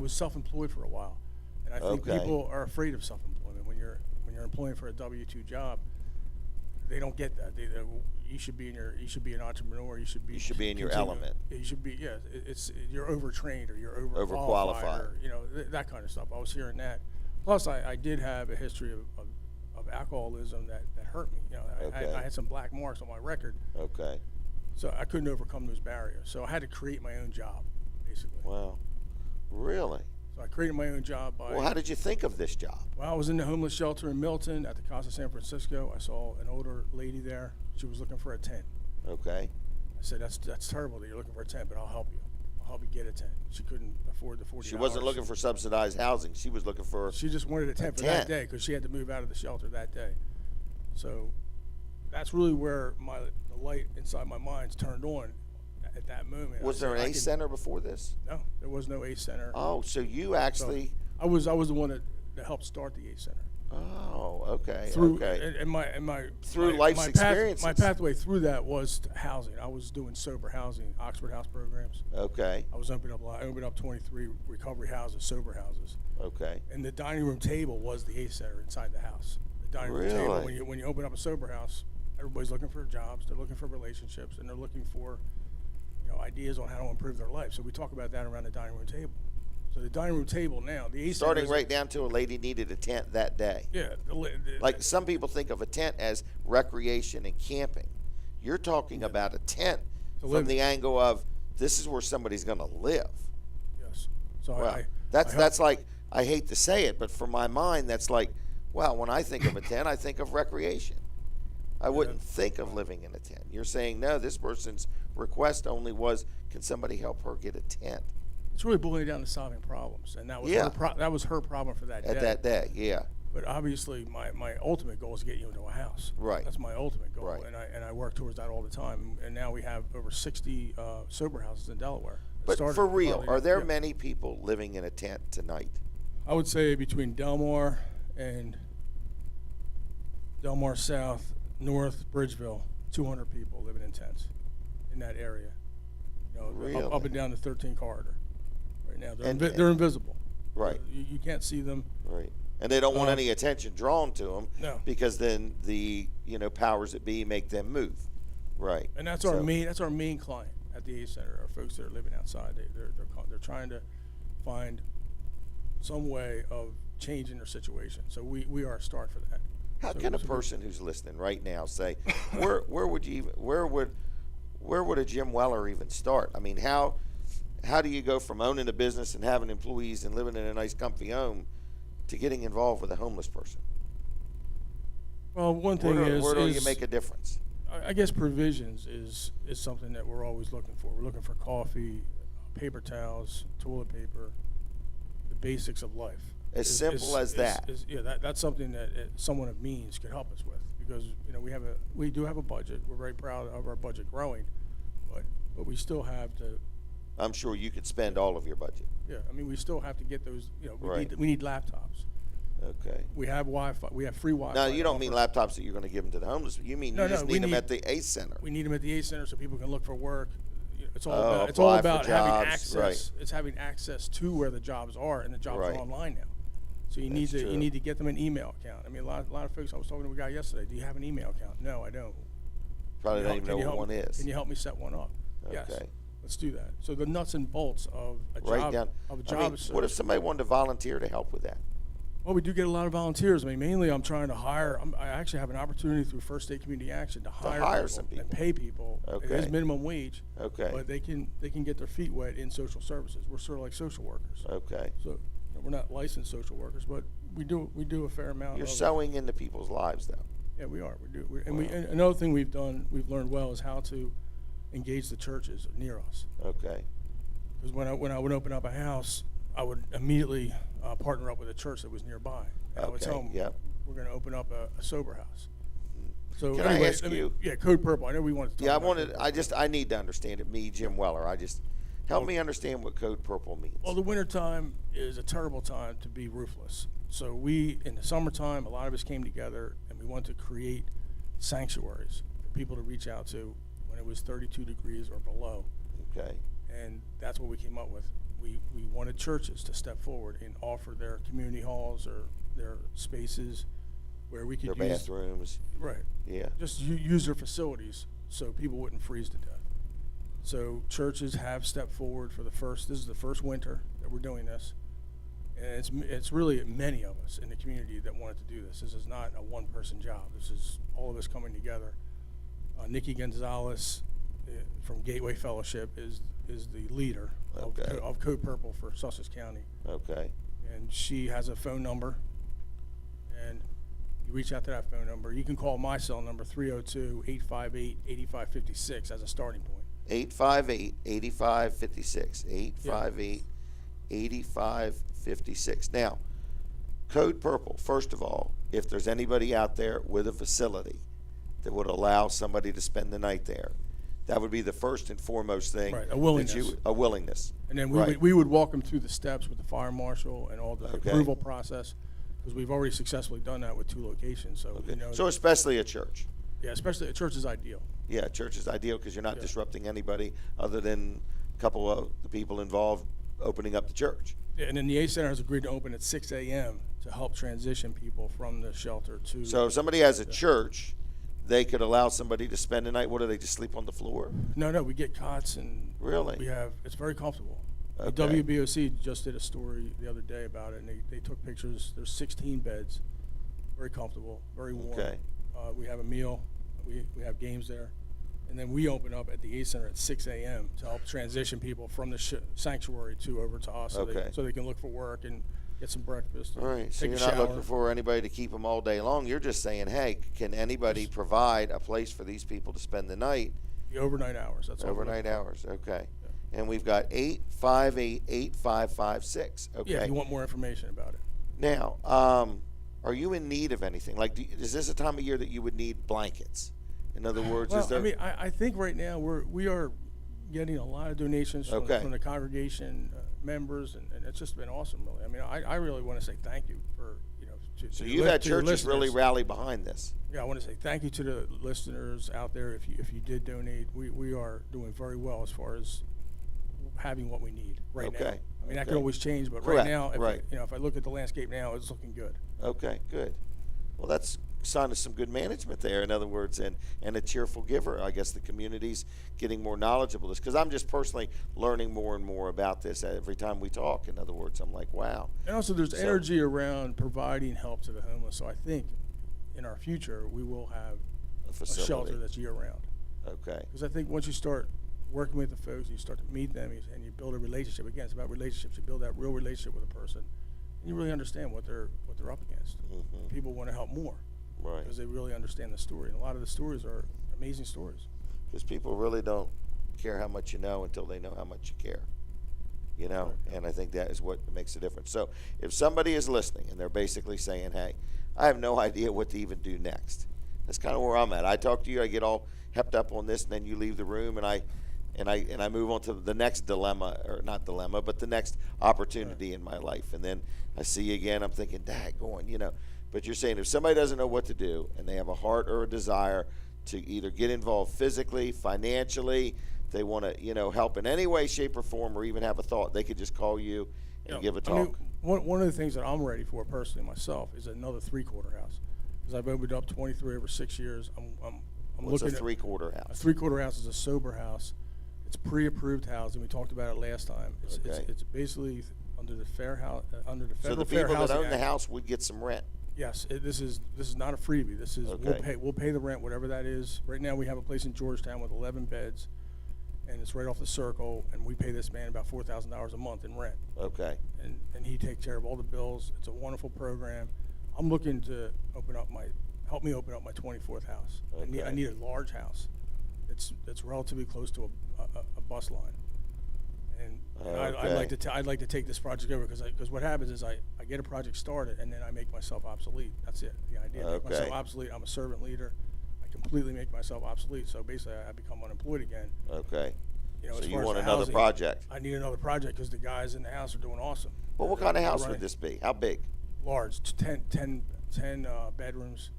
self-employed for a while, and I think Okay. people are afraid of self-employment. When you're employing for a W-2 job, they don't get that. You should be an entrepreneur. You should be in your element. You should be you're overtrained or you're Overqualified. or, that kind of stuff. I was hearing that. Plus, I did have a history of alcoholism that hurt me. Okay. I had some black marks on my record. Okay. So I couldn't overcome those barriers. So I had to create my own job, basically. Wow. Really? So I created my own job by. Well, how did you think of this job? Well, I was in the homeless shelter in Milton at the Casa San Francisco. I saw an older lady there. She was looking for a tent. Okay. I said, that's terrible that you're looking for a tent, but I'll help you. I'll help you get a tent. She couldn't afford the $40. She wasn't looking for subsidized housing. She was looking for. She just wanted a tent for that day because she had to move out of the shelter that day. So that's really where the light inside my mind's turned on at that moment. Was there an ACE center before this? No, there was no ACE center. Oh, so you actually. So I was the one that helped start the ACE center. Oh, okay. Through okay. and my through life's experiences. My pathway through that was to housing. I was doing sober housing, Oxford House programs. Okay. I opened up 23 recovery houses, sober houses. Okay. And the dining room table was the ACE center inside the house. The dining room table. When you open up a sober house, everybody's looking for jobs. They're looking for relationships, and they're looking for ideas on how to improve their life. So we talk about that around the dining room table. So the dining room table now, the ACE starting right down to a lady needed a tent that day. Yeah. Like some people think of a tent as recreation and camping. You're talking about a tent from the angle of this is where somebody's going to live. Yes. So well, that's like, I hate to say it, but for my mind, that's like, well, when I think of a tent, I think of recreation. I wouldn't think of living in a tent. You're saying, no, this person's request only was, can somebody help her get a tent? It's really boiling down to solving problems, and that was that was her problem for that day. At that day, yeah. But obviously, my ultimate goal is to get you into a house. Right. That's my ultimate goal, Right. and I work towards that all the time. And now we have over 60 sober houses in Delaware. But for real, are there many people living in a tent tonight? I would say between Delmar and Delmar South, North, Bridgeville, 200 people living in tents in that area. You know, really? up and down the 13 corridor. Right now, they're invisible. Right. You can't see them. Right. And they don't want any attention drawn to them. No. Because then the powers that be make them move. Right. And that's our main client at the ACE Center. Are folks that are living outside. They're trying to find some way of changing their situation. So we are a start for that. How can a person who's listening right now say, where would a Jim Weller even start? I mean, how do you go from owning a business and having employees and living in a nice comfy home to getting involved with a homeless person? Well, one thing where do you make a difference? I guess provisions is something that we're always looking for. We're looking for coffee, paper towels, toilet paper, the basics of life. As simple as that. That's something that someone of means could help us with, because we do have a budget. We're very proud of our budget growing, but we still have to. I'm sure you could spend all of your budget. Yeah, I mean, we still have to get those. Right. We need laptops. Okay. We have Wi-Fi. We have free Wi-Fi. Now, you don't mean laptops that you're going to give them to the homeless. You mean you just need them at the ACE Center. We need them at the ACE Center so people can look for work. It's all about having access. Right. It's having access to where the jobs are, and the jobs are online now. So you need to get them an email account. I mean, a lot of folks. I was talking to a guy yesterday. Do you have an email account? No, I don't. Probably don't even know what one is. Can you help me set one up? Okay. Yes. Let's do that. So the nuts and bolts of a job. What if somebody wanted to volunteer to help with that? Well, we do get a lot of volunteers. I mean, mainly I'm trying to hire. I actually have an opportunity through First State Community Action to hire some people and pay people. Okay. It is minimum wage. Okay. But they can get their feet wet in social services. We're sort of like social workers. Okay. So we're not licensed social workers, but we do a fair amount. You're sewing into people's lives, though. Yeah, we are. We do. And another thing we've learned well is how to engage the churches near us. Okay. Because when I would open up a house, I would immediately partner up with a church that was nearby. And I would tell them, we're going to open up a sober house. So Can I ask you? Yeah, Code Purple. I know we wanted to talk about I need to understand it. Me, Jim Weller. Help me understand what Code Purple means. Well, the wintertime is a terrible time to be roofless. So in the summertime, a lot of us came together and we wanted to create sanctuaries for people to reach out to when it was 32 degrees or below. Okay. And that's what we came up with. We wanted churches to step forward and offer their community halls or their spaces where we could use their bathrooms. Right. Yeah. Just use their facilities so people wouldn't freeze to death. So churches have stepped forward this is the first winter that we're doing this. And it's really many of us in the community that wanted to do this. This is not a one-person job. This is all of us coming together. Nikki Gonzalez from Gateway Fellowship is the leader of Code Purple for Sussex County. Okay. And she has a phone number, and you reach out to that phone number. You can call my cell number, 302-858-8556 as a starting point. 858-8556. 858-8556. Now, Code Purple, first of all, if there's anybody out there with a facility that would allow somebody to spend the night there, that would be the first and foremost thing. Right, a willingness. A willingness. And then we would walk them through the steps with the fire marshal and all the approval process, because we've already successfully done that with 2 locations. So, so especially a church. Yeah, especially a church is ideal. Yeah, church is ideal because you're not disrupting anybody other than a couple of the people involved opening up the church. Yeah, and then the ACE Center has agreed to open at 6 a.m. to help transition people from the shelter to. So if somebody has a church, they could allow somebody to spend the night. What do they just sleep on the floor? No, we get cots and really it's very comfortable. Okay. The WBOC just did a story the other day about it, and they took pictures. There's 16 beds, very comfortable, very warm. Okay. We have a meal. We have games there. And then we open up at the ACE Center at 6 a.m. to help transition people from the sanctuary over to us so they can look for work and get some breakfast. All right, so you're not looking for anybody to keep them all day long. You're just saying, hey, can anybody provide a place for these people to spend the night? The overnight hours, that's all. Overnight hours, okay. And we've got 858-8556. Okay. Yeah, if you want more information about it. Now, are you in need of anything? Like, is this a time of year that you would need blankets? In other words, Well, is there? I mean, I think right now we are getting a lot of donations from, Okay. from the congregation members, and it's just been awesome, really. I mean, I really want to say thank you for, So to you've had to your churches really listeners. rally behind this. Yeah, I want to say thank you to the listeners out there. If you did donate, we are doing very well as far as having what we need right now. Okay. I mean, that Okay. could always change, but Correct. right now, Right. if I look at the landscape now, it's looking good. Okay, good. Well, that's a sign of some good management there. In other words, and a cheerful giver. I guess the community's getting more knowledgeable this, because I'm just personally learning more and more about this every time we talk. In other words, I'm like, wow. And also, there's energy around providing help to the homeless. So I think in our future, we will have a facility. shelter that's year-round. Okay. Because I think once you start working with the folks, you start to meet them, and you build a relationship. Again, it's about relationships. You build that real relationship with a person, and you really understand what they're up against. Mm-hmm. People want to help more, right? Because they really understand the story, and a lot of the stories are amazing stories. Because people really don't care how much you know until they know how much you care. You know, Right. and I think that is what makes a difference. So if somebody is listening and they're basically saying, hey, I have no idea what to even do next. That's kind of where I'm at. I talk to you, I get all hepped up on this, and then you leave the room, and I move on to the next dilemma, or not dilemma, but the next opportunity in my life. And then I see you again, I'm thinking, daggone, But you're saying if somebody doesn't know what to do and they have a heart or a desire to either get involved physically, financially, they want to, help in any way, shape, or form, or even have a thought, they could just call you and give a talk. I mean, one of the things that I'm ready for personally myself is another three-quarter house. Because I've opened up 23 over 6 years. I'm What's looking a three-quarter at house? a three-quarter house is a sober house. It's pre-approved housing. We talked about it last time. It's basically under the fair house, under the federal So the Fair people that Housing own the Act. house would get some rent. Yes, this is not a freebie. This is Okay. we'll pay the rent, whatever that is. Right now we have a place in Georgetown with 11 beds, and it's right off the circle, and we pay this man about $4,000 a month in rent. Okay. And he takes care of all the bills. It's a wonderful program. I'm looking to help me open up my 24th house. Okay. I need a large house. It's relatively close to a bus line. And I'd like to take this project over because what happens is I get a project started and then I make myself obsolete. That's it. The idea. Make myself obsolete. I'm a servant leader. I completely make myself obsolete. So basically, I become unemployed again. Okay. So you want another housing, project? I need another project because the guys in the house are doing awesome. Well, what kind of house They're would this be? How big? Large, 10 bedrooms,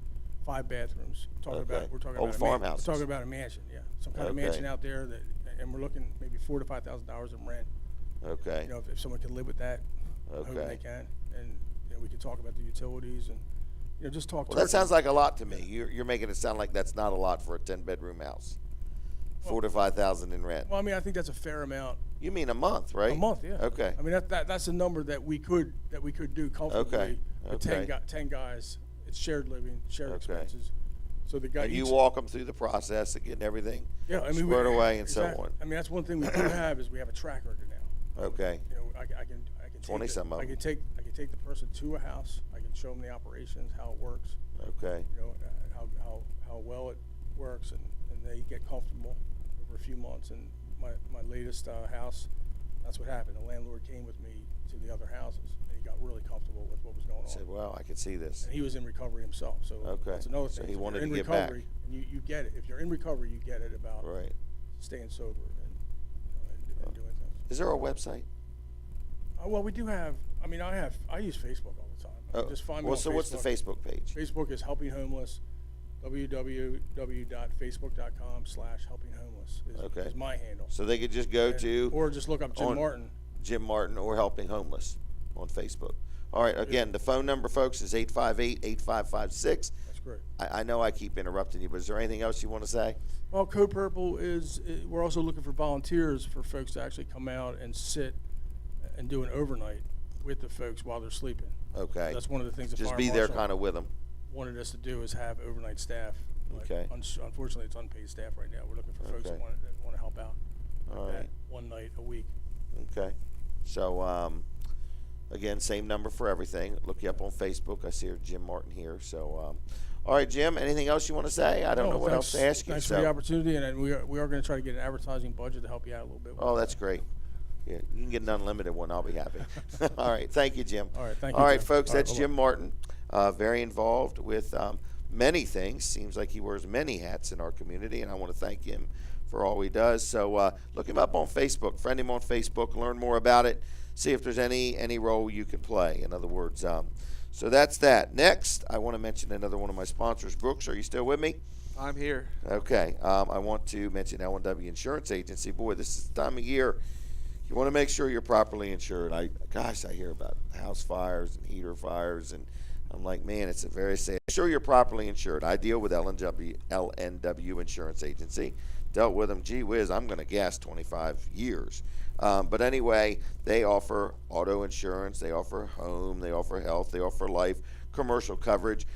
5 bathrooms. We're talking Okay. about Old farmhouses. We're talking about a mansion, yeah. Some kind of Okay. mansion out there and we're looking maybe $4,000 to $5,000 in rent. Okay. If someone can live with that, I hope Okay. they can. And we can talk about the utilities and just talk. Well, that sounds like a lot to me. You're making it sound like that's not a lot for a 10-bedroom house. $4,000 to $5,000 in rent. Well, I mean, I think that's a fair amount. You mean a month, right? A month, yeah. Okay. I mean, that's a number that we could do comfortably. Okay. With Okay. 10 guys. It's shared living, shared Okay. expenses. So the guy. And you walk them through the process of getting everything squared away and exactly. so on. I mean, that's one thing we do have is we have a track record now. Okay. I can 20 some of I can take the person to a house. I can show them the operations, how it works. Okay. How well it works, and they get comfortable over a few months. And my latest house, that's what happened. The landlord came with me to the other houses, and he got really comfortable with what was going on. I said, "Wow, I can see this." And he was in recovery himself, so that's another thing. So he If wanted you're to in get back. recovery, and you get it. If you're in recovery, you get it about staying sober and doing things. Is there a website? Well, we do have. I mean, I use Facebook all the time. Just find me on so what's the Facebook page? Facebook is Helping Homeless. www.facebook.com/helpinghomeless is my handle. So they could just go to, or just look up Jim Martin. Jim Martin or Helping Homeless on Facebook. All right. Again, the phone number, folks, is 858-8556. That's great. I know I keep interrupting you, but is there anything else you want to say? Well, Code Purple we're also looking for volunteers for folks to actually come out and sit and do an overnight with the folks while they're sleeping. Okay. So that's one of the things the Just fire be there marshal kind of with them. wanted us to do is have overnight staff. Okay. Unfortunately, it's unpaid staff right now. We're looking for folks that want to help out. All right. One night a week. Okay. So, Again, same number for everything. Look you up on Facebook. I see Jim Martin here. So, all right, Jim, anything else you want to say? I don't know what else to ask you. Thanks for the opportunity, and we are going to try to get an advertising budget to help you out a little bit. Oh, that's great. Yeah, you can get an unlimited one. I'll be happy. All right. Thank you, Jim. All right. Thank you. All right, Jim. folks. All right, That's bye-bye. Jim Martin. Very involved with many things. Seems like he wears many hats in our community, and I want to thank him for all he does. So look him up on Facebook. Friend him on Facebook. Learn more about it. See if there's any role you can play. In other words, so that's that. Next, I want to mention another one of my sponsors. Brooks, are you still with me? I'm here. Okay. I want to mention L&W Insurance Agency. Boy, this is the time of year you want to make sure you're properly insured. I hear about house fires and heater fires, and I'm like, man, it's a very sad. Make sure you're properly insured. I deal with LNW Insurance Agency. Dealt with them, gee whiz, I'm going to guess 25 years. But anyway, they offer auto insurance, they offer home, they offer health, they offer life, commercial coverage.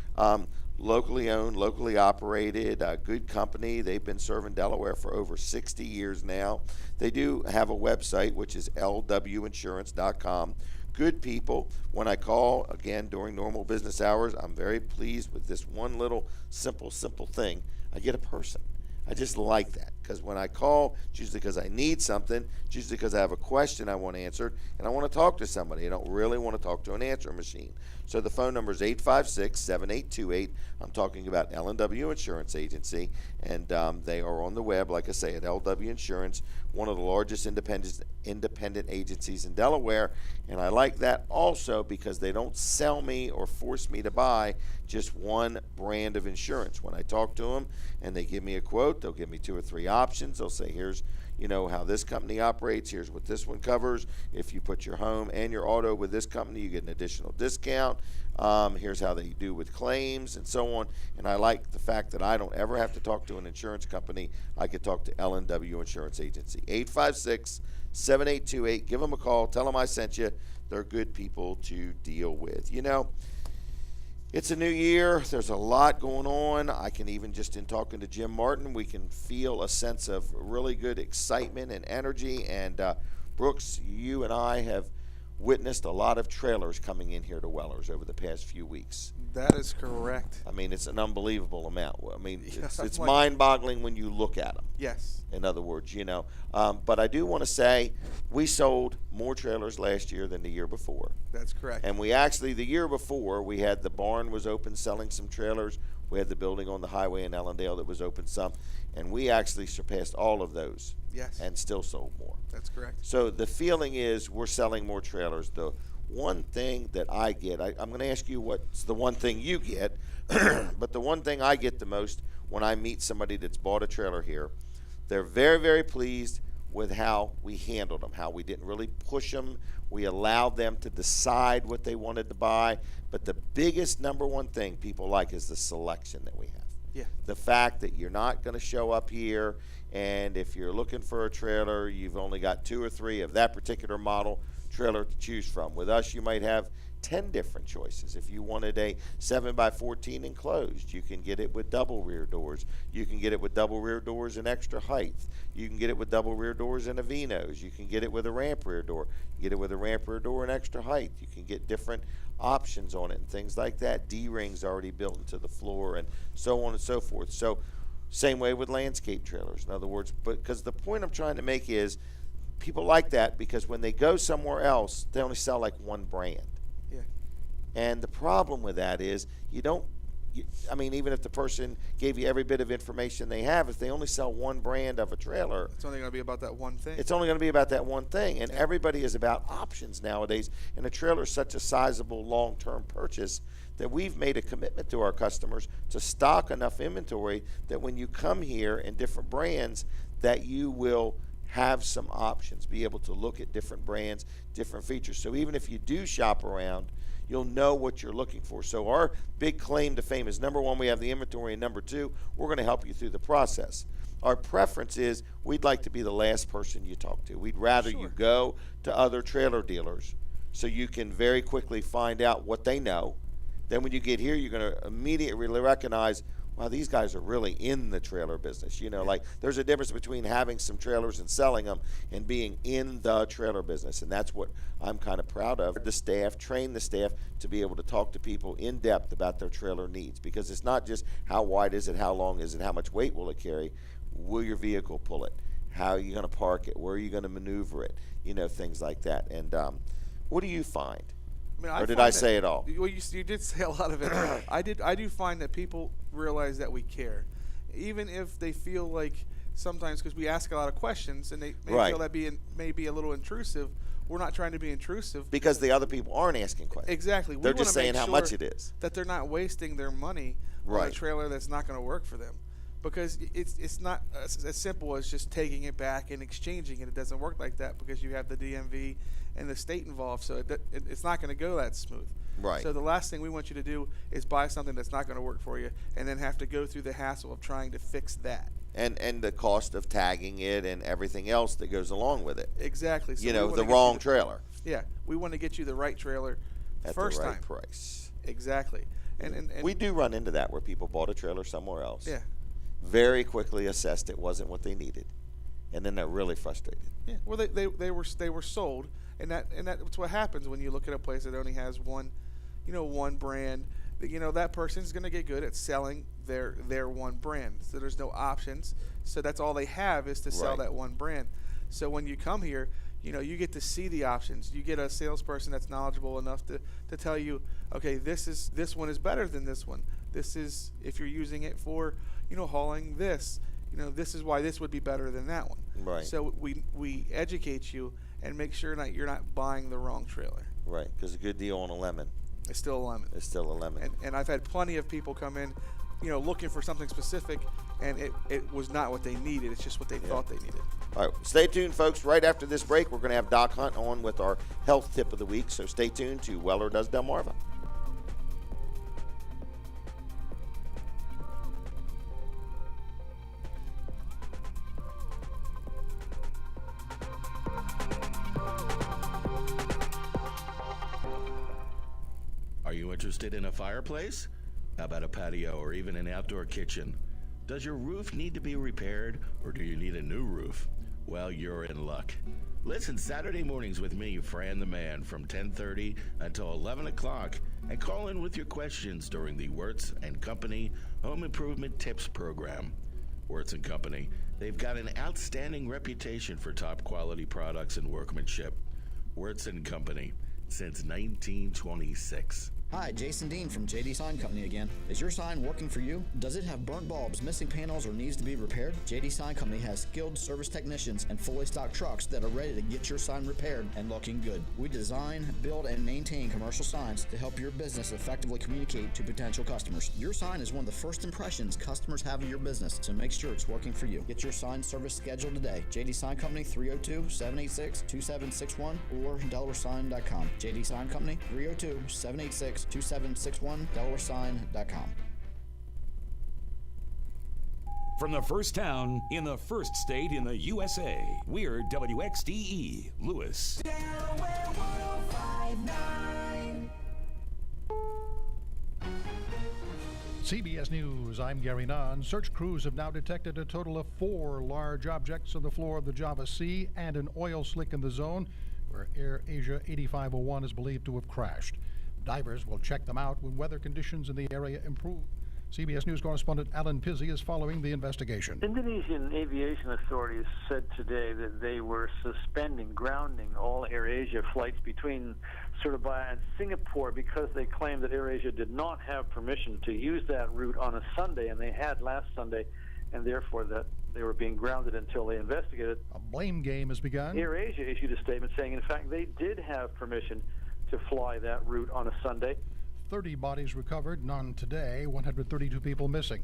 Locally owned, locally operated, good company. They've been serving Delaware for over 60 years now. They do have a website, which is lwinsurance.com. Good people. When I call, again, during normal business hours, I'm very pleased with this one little simple thing. I get a person. I just like that, because when I call, it's usually because I need something. It's usually because I have a question I want answered, and I want to talk to somebody. I don't really want to talk to an answering machine. So the phone number is 856-7828. I'm talking about L&W Insurance Agency, and they are on the web, like I say, at LW Insurance, one of the largest independent agencies in Delaware. And I like that also because they don't sell me or force me to buy just one brand of insurance. When I talk to them and they give me a quote, they'll give me 2 or 3 options. They'll say, here's how this company operates. Here's what this one covers. If you put your home and your auto with this company, you get an additional discount. Here's how they do with claims and so on. And I like the fact that I don't ever have to talk to an insurance company. I could talk to L&W Insurance Agency. 856-7828. Give them a call. Tell them I sent you. They're good people to deal with. It's a new year. There's a lot going on. I can even, just in talking to Jim Martin, we can feel a sense of really good excitement and energy. And Brooks, you and I have witnessed a lot of trailers coming in here to Wellers over the past few weeks. That is correct. I mean, it's an unbelievable amount. I mean, Yes, it's like- mind-boggling when you look at them. Yes. In other words, But I do want to say we sold more trailers last year than the year before. That's correct. And we actually, the year before, we had the barn was open selling some trailers. We had the building on the highway in Ellendale that was open some. And we actually surpassed all of those. Yes. And still sold more. That's correct. So the feeling is we're selling more trailers. The one thing that I get, I'm going to ask you what's the one thing you get, but the one thing I get the most when I meet somebody that's bought a trailer here, they're very, very pleased with how we handled them, how we didn't really push them. We allowed them to decide what they wanted to buy. But the biggest number one thing people like is the selection that we have. Yeah. The fact that you're not going to show up here, and if you're looking for a trailer, you've only got 2 or 3 of that particular model trailer to choose from. With us, you might have 10 different choices. If you wanted a 7x14 enclosed, you can get it with double rear doors. You can get it with double rear doors and extra height. You can get it with double rear doors and Avinos. You can get it with a ramp rear door. You get it with a ramp rear door and extra height. You can get different options on it and things like that. D-rings already built into the floor and so on and so forth. So same way with landscape trailers. In other words, because the point I'm trying to make is people like that because when they go somewhere else, they only sell like one brand. Yeah. And the problem with that is even if the person gave you every bit of information they have, if they only sell one brand of a trailer, It's only going to be about that one thing. it's only going to be about that one thing. And everybody is about options nowadays. And a trailer is such a sizable long-term purchase that we've made a commitment to our customers to stock enough inventory that when you come here in different brands, that you will have some options, be able to look at different brands, different features. So even if you do shop around, you'll know what you're looking for. So our big claim to fame is, number one, we have the inventory, and number two, we're going to help you through the process. Our preference is we'd like to be the last person you talk to. We'd rather you go to other trailer dealers so you can very quickly find out what they know. Then when you get here, you're going to immediately recognize wow, these guys are really in the trailer business. Like there's a difference between having some trailers and selling them and being in the trailer business. And that's what I'm kind of proud of. The staff, train the staff to be able to talk to people in depth about their trailer needs, because it's not just how wide is it, how long is it, how much weight will it carry, will your vehicle pull it, how are you going to park it, where are you going to maneuver it, things like that. And what do you find? Or did I say it all? Well, you did say a lot of it. I do find that people realize that we care, even if they feel like sometimes, because we ask a lot of questions and they may feel that may be a little intrusive. We're not trying to be intrusive because the other people aren't asking questions. Exactly. They're just saying how much it is. That they're not wasting their money on a trailer that's not going to work for them. Because it's not as simple as just taking it back and exchanging it. It doesn't work like that because you have the DMV and the state involved, so it's not going to go that smooth. Right. So the last thing we want you to do is buy something that's not going to work for you and then have to go through the hassle of trying to fix that. And the cost of tagging it and everything else that goes along with it. Exactly. So the wrong trailer. Yeah. We want to get you the right trailer at first the right time. price. Exactly. And we do run into that where people bought a trailer somewhere else. Yeah. Very quickly assessed it wasn't what they needed, and then they're really frustrated. Yeah, well, they were sold, and that's what happens when you look at a place that only has one brand. That person's going to get good at selling their one brand. So there's no options. So that's all they have is to sell that one brand. So when you come here, you get to see the options. You get a salesperson that's knowledgeable enough to tell you, okay, this one is better than this one. This is, if you're using it for hauling this, this is why this would be better than that one. Right. So we educate you and make sure that you're not buying the wrong trailer. Right, because a good deal on a lemon. It's still a lemon. It's still a lemon. And I've had plenty of people come in, looking for something specific, and it was not what they needed. It's just what they thought they needed. All right, stay tuned, folks. Right after this break, we're going to have Doc Hunt on with our health tip of the week. So stay tuned to Weller Does Delmarva. Are you interested in a fireplace? How about a patio or even an outdoor kitchen? Does your roof need to be repaired, or do you need a new roof? Well, you're in luck. Listen Saturday mornings with me, Fran the Man, from 10:30 until 11 o'clock, and call in with your questions during the Wirtz & Company Home Improvement Tips Program. Wirtz & Company, they've got an outstanding reputation for top quality products and workmanship. Wirtz & Company, since 1926. Hi, Jason Dean from JD Sign Company again. Is your sign working for you? Does it have burnt bulbs, missing panels, or needs to be repaired? JD Sign Company has skilled service technicians and fully stocked trucks that are ready to get your sign repaired and looking good. We design, build, and maintain commercial signs to help your business effectively communicate to potential customers. Your sign is one of the first impressions customers have of your business, so make sure it's working for you. Get your sign service scheduled today. JD Sign Company, 302-786-2761 or DelawareSign.com. JD Sign Company, 302-786-2761, DelawareSign.com. From the first town in the first state in the USA, we're WXDE, Lewis. Delaware 105.9. CBS News, I'm Gary Nunn. Search crews have now detected a total of 4 large objects on the floor of the Java Sea and an oil slick in the zone where Air Asia 8501 is believed to have crashed. Divers will check them out when weather conditions in the area improve. CBS News correspondent Alan Pizzi is following the investigation. Indonesian aviation authorities said today that they were grounding all AirAsia flights between Surabaya and Singapore because they claimed that AirAsia did not have permission to use that route on a Sunday, and they had last Sunday, and therefore that they were being grounded until they investigated. A blame game has begun. AirAsia issued a statement saying, in fact, they did have permission to fly that route on a Sunday. 30 bodies recovered, none today, 132 people missing.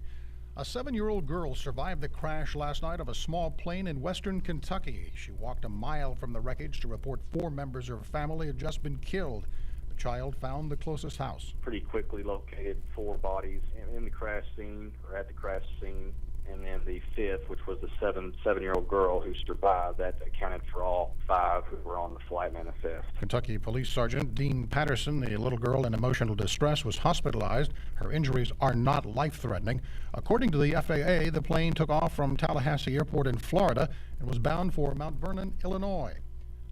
A 7-year-old girl survived the crash last night of a small plane in western Kentucky. She walked a mile from the wreckage to report 4 members of her family had just been killed. The child found the closest house. Pretty quickly located 4 bodies in the crash scene, or at the crash scene. and then the fifth, which was the seven-year-old girl who survived, that accounted for all 5 who were on the flight manifest. Kentucky Police Sergeant Dean Patterson, the little girl in emotional distress, was hospitalized. Her injuries are not life-threatening. According to the FAA, the plane took off from Tallahassee Airport in Florida and was bound for Mount Vernon, Illinois.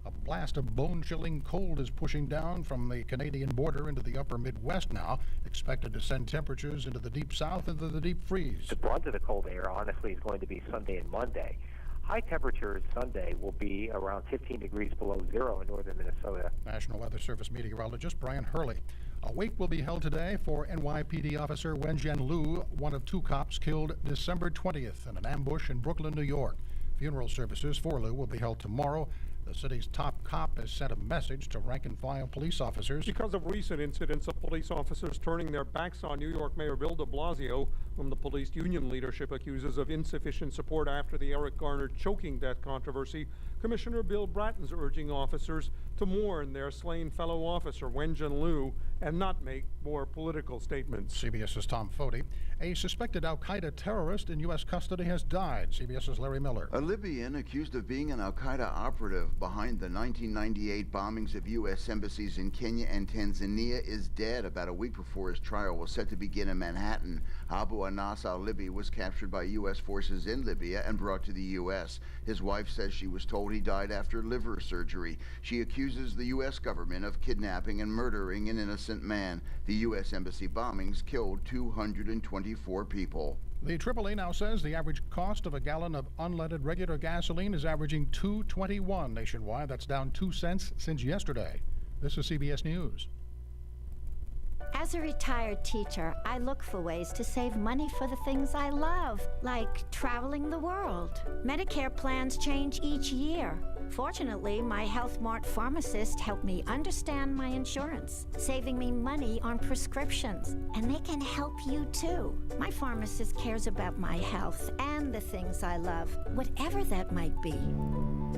A blast of bone-chilling cold is pushing down from the Canadian border into the upper Midwest now, expected to send temperatures into the deep south into the deep freeze. The brunt of the cold air, honestly, is going to be Sunday and Monday. High temperatures Sunday will be around 15 degrees below zero in northern Minnesota. National Weather Service meteorologist Brian Hurley. A wake will be held today for NYPD officer Wenjian Liu, one of 2 cops killed December 20th in an ambush in Brooklyn, New York. Funeral services for Liu will be held tomorrow. The city's top cop has sent a message to rank-and-file police officers. Because of recent incidents of police officers turning their backs on New York Mayor Bill de Blasio, whom the police union leadership accuses of insufficient support after the Eric Garner choking death controversy, Commissioner Bill Bratton's urging officers to mourn their slain fellow officer, Wenjian Liu, and not make more political statements. CBS's Tom Foti. A suspected al-Qaeda terrorist in U.S. custody has died. CBS's Larry Miller. A Libyan accused of being an al-Qaeda operative behind the 1998 bombings of U.S. embassies in Kenya and Tanzania is dead about a week before his trial was set to begin in Manhattan. Abu Anas al-Libi was captured by U.S. forces in Libya and brought to the U.S. His wife says she was told he died after liver surgery. She accuses the U.S. government of kidnapping and murdering an innocent man. The U.S. embassy bombings killed 224 people. The AAA now says the average cost of a gallon of unleaded regular gasoline is averaging $2.21 nationwide. That's down 2 cents since yesterday. This is CBS News. As a retired teacher, I look for ways to save money for the things I love, like traveling the world. Medicare plans change each year. Fortunately, my Health Mart pharmacist helped me understand my insurance, saving me money on prescriptions. And they can help you too. My pharmacist cares about my health and the things I love, whatever that might be.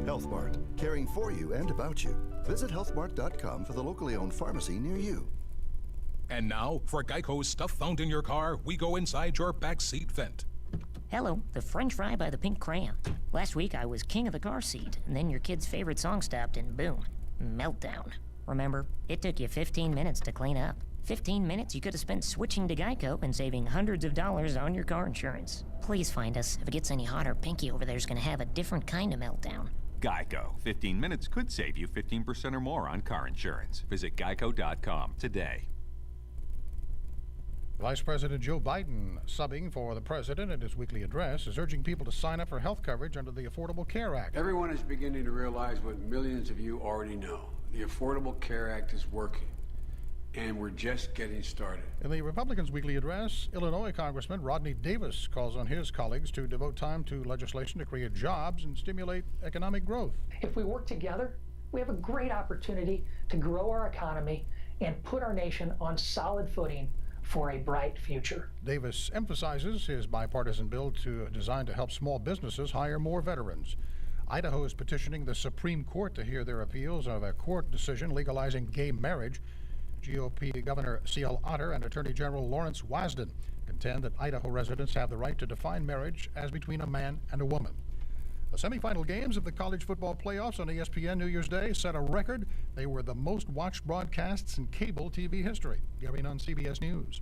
Health Mart, caring for you and about you. Visit healthmart.com for the locally owned pharmacy near you. And now, for Geico's stuff found in your car, we go inside your backseat vent. Hello, the French fry by the pink crayon. Last week I was king of the car seat, and then your kid's favorite song stopped and boom, meltdown. Remember, it took you 15 minutes to clean up. 15 minutes you could have spent switching to Geico and saving hundreds of dollars on your car insurance. Please find us. If it gets any hotter, Pinky over there's gonna have a different kind of meltdown. Geico. 15 minutes could save you 15% or more on car insurance. Visit geico.com today. Vice President Joe Biden, subbing for the president in his weekly address, is urging people to sign up for health coverage under the Affordable Care Act. Everyone is beginning to realize what millions of you already know. The Affordable Care Act is working, and we're just getting started. In the Republicans' weekly address, Illinois Congressman Rodney Davis calls on his colleagues to devote time to legislation to create jobs and stimulate economic growth. If we work together, we have a great opportunity to grow our economy and put our nation on solid footing for a bright future. Davis emphasizes his bipartisan bill designed to help small businesses hire more veterans. Idaho is petitioning the Supreme Court to hear their appeals of a court decision legalizing gay marriage. GOP Governor C.L. Otter and Attorney General Lawrence Wasden contend that Idaho residents have the right to define marriage as between a man and a woman. The semifinal games of the college football playoffs on ESPN New Year's Day set a record. They were the most watched broadcasts in cable TV history. Gary Nunn, CBS News.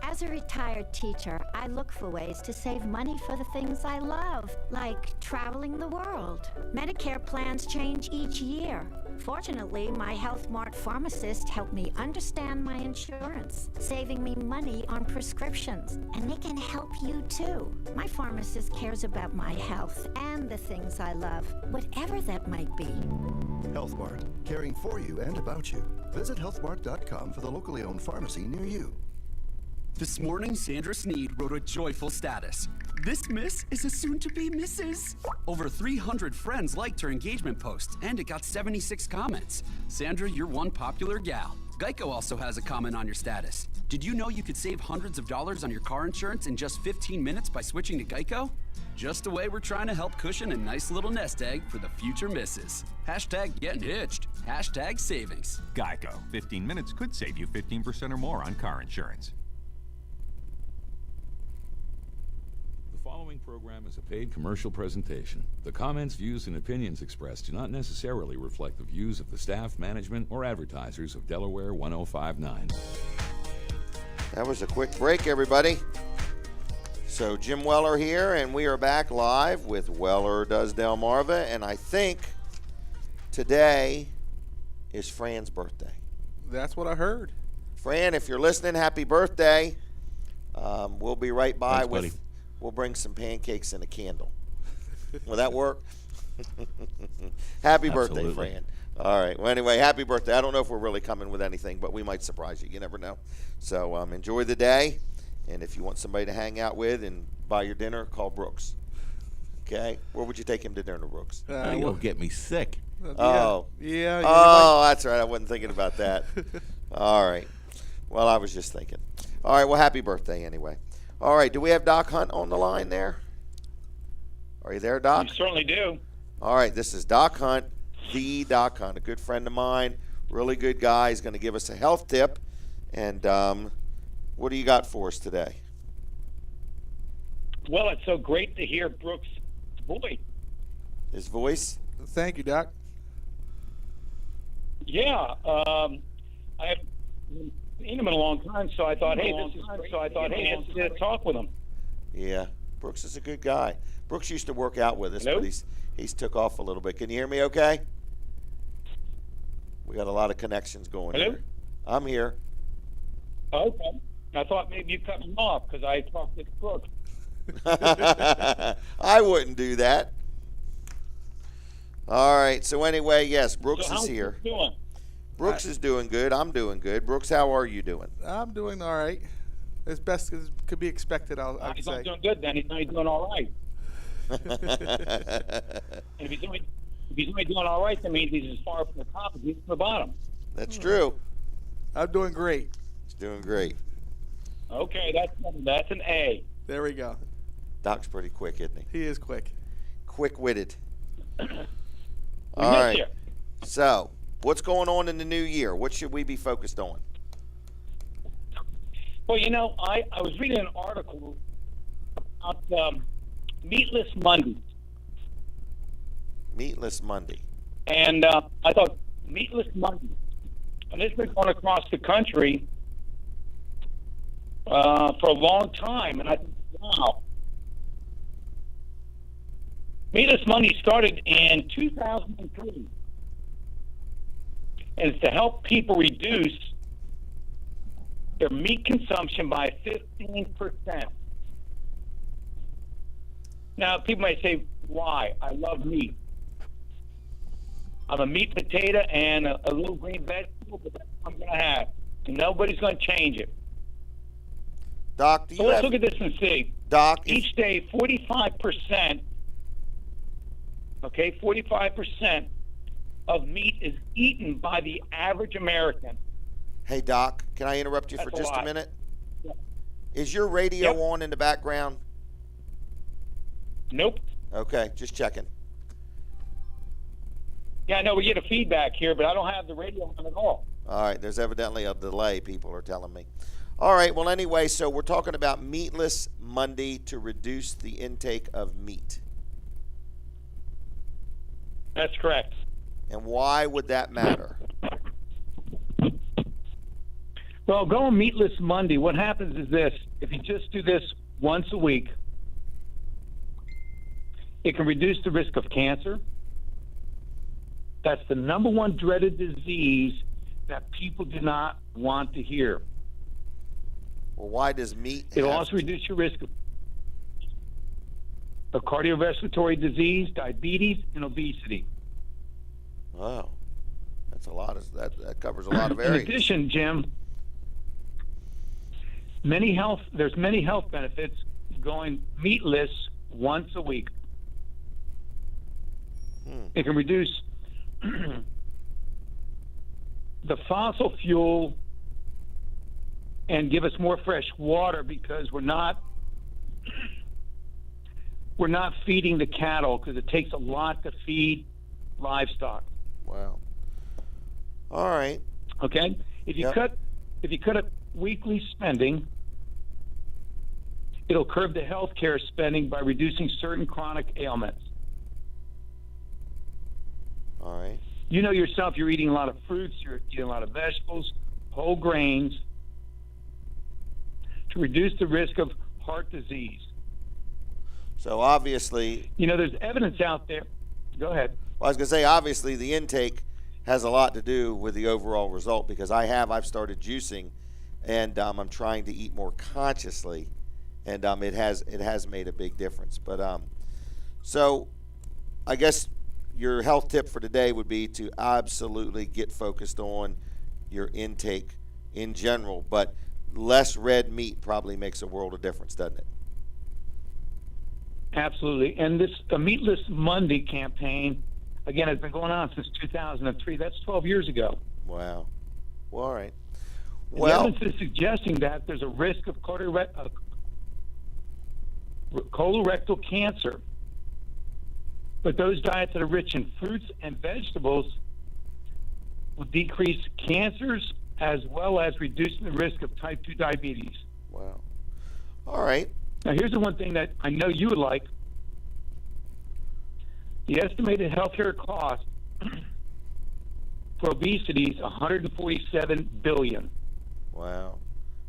As a retired teacher, I look for ways to save money for the things I love, like traveling the world. Medicare plans change each year. Fortunately, my Health Mart pharmacist helped me understand my insurance, saving me money on prescriptions. And they can help you too. My pharmacist cares about my health and the things I love, whatever that might be. Health Mart, caring for you and about you. Visit healthmart.com for the locally owned pharmacy near you. This morning, Sandra Sneed wrote a joyful status. This miss is a soon-to-be Mrs. Over 300 friends liked her engagement post, and it got 76 comments. Sandra, you're one popular gal. Geico also has a comment on your status. Did you know you could save hundreds of dollars on your car insurance in just 15 minutes by switching to Geico? Just a way we're trying to help cushion a nice little nest egg for the future misses. Hashtag getting hitched. Hashtag savings. Geico. 15 minutes could save you 15% or more on car insurance. following program is a paid commercial presentation. The comments, views, and opinions expressed do not necessarily reflect the views of the staff, management, or advertisers of Delaware 105.9. That was a quick break, everybody. So Jim Weller here, and we are back live with Weller Does Delmarva, and I think today is Fran's birthday. That's what I heard. Fran, if you're listening, happy birthday. We'll be right by. Thanks, buddy. We'll bring some pancakes and a candle. Will that work? Happy birthday, Absolutely. Fran. All right. Well, anyway, happy birthday. I don't know if we're really coming with anything, but we might surprise you. You never know. So enjoy the day. And if you want somebody to hang out with and buy your dinner, call Brooks. Okay? Where would you take him to dinner, Brooks? You'll get me sick. Oh. Yeah. Oh, that's right. I wasn't thinking about that. All right. Well, I was just thinking. All right. Well, happy birthday anyway. All right. Do we have Doc Hunt on the line there? Are you there, Doc? You certainly do. All right. This is Doc Hunt, the Doc Hunt, a good friend of mine, really good guy. He's going to give us a health tip. And what do you got for us today? Well, it's so great to hear Brooks' voice. His voice? Thank you, Doc. Yeah. I haven't seen him in a long time, so I thought, hey, this is great. So I thought, hey, let's talk with him. Yeah. Brooks is a good guy. Brooks used to work out with us, Hello? but he's took off a little bit. Can you hear me okay? We got a lot of connections going Hello? here. I'm here. Okay. I thought maybe you cut him off because I talked to Brooks. I wouldn't do that. All right. So anyway, yes, Brooks So how's is here. Brooks doing? Brooks is doing good. I'm doing good. Brooks, how are you doing? I'm doing all right. As best as could be expected, I'd He's say. not doing good then. He's not doing all right. And if he's only doing all right, that means he's as far from the top as he's from the bottom. That's true. I'm doing great. He's doing great. Okay, that's an A. There we go. Doc's pretty quick, isn't he? He is quick. Quick-witted. We All miss right. you. So, what's going on in the new year? What should we be focused on? Well, you know, I was reading an article about Meatless Monday. Meatless Monday. And I thought, Meatless Monday. And it's been going across the country for a long time. And I thought, wow. Meatless Monday started in 2003. And it's to help people reduce their meat consumption by 15%. Now, people might say, why? I love meat. I'm a meat potato and a little green vegetable, but that's what I'm going to have. Nobody's going to change it. Doc, do you So let's have... look at this and see. Doc, Each day, 45%, okay, 45% of meat is eaten by the average American. Hey, Doc, can I interrupt you That's for a just a lot. minute? Yep. Is your radio on in the background? Nope. Okay, just checking. Yeah, I know we get a feedback here, but I don't have the radio on at all. All right, there's evidently a delay, people are telling me. All right, well, anyway, so we're talking about Meatless Monday to reduce the intake of meat. That's correct. And why would that matter? Well, going Meatless Monday, what happens is this. If you just do this once a week, it can reduce the risk of cancer. That's the number one dreaded disease that people do not want to hear. Well, why does meat It'll have also to- reduce your risk of cardiovascular disease, diabetes, and obesity. Wow, that's a lot of that covers a lot of In areas. addition, Jim, there's many health benefits going meatless once a week. It can reduce the fossil fuel and give us more fresh water because we're not feeding the cattle because it takes a lot to feed livestock. Wow. All right. Okay? If you cut a weekly spending It'll curb the health care spending by reducing certain chronic ailments. All right. You know yourself, you're eating a lot of fruits, you're eating a lot of vegetables, whole grains, to reduce the risk of heart disease. So obviously, You know, there's evidence out there. Go ahead. well, I was going to say, obviously, the intake has a lot to do with the overall result because I've started juicing, and I'm trying to eat more consciously, and it has made a big difference. But so I guess your health tip for today would be to absolutely get focused on your intake in general, but less red meat probably makes a world of difference, doesn't it? Absolutely. And this Meatless Monday campaign, again, has been going on since 2003. That's 12 years ago. Wow. Well, all right. And Well, the evidence is suggesting that there's a risk of colorectal cancer. But those diets that are rich in fruits and vegetables will decrease cancers as well as reducing the risk of type 2 diabetes. Wow. All right. Now, here's the one thing that I know you would like. The estimated healthcare cost for obesity is $147 billion. Wow.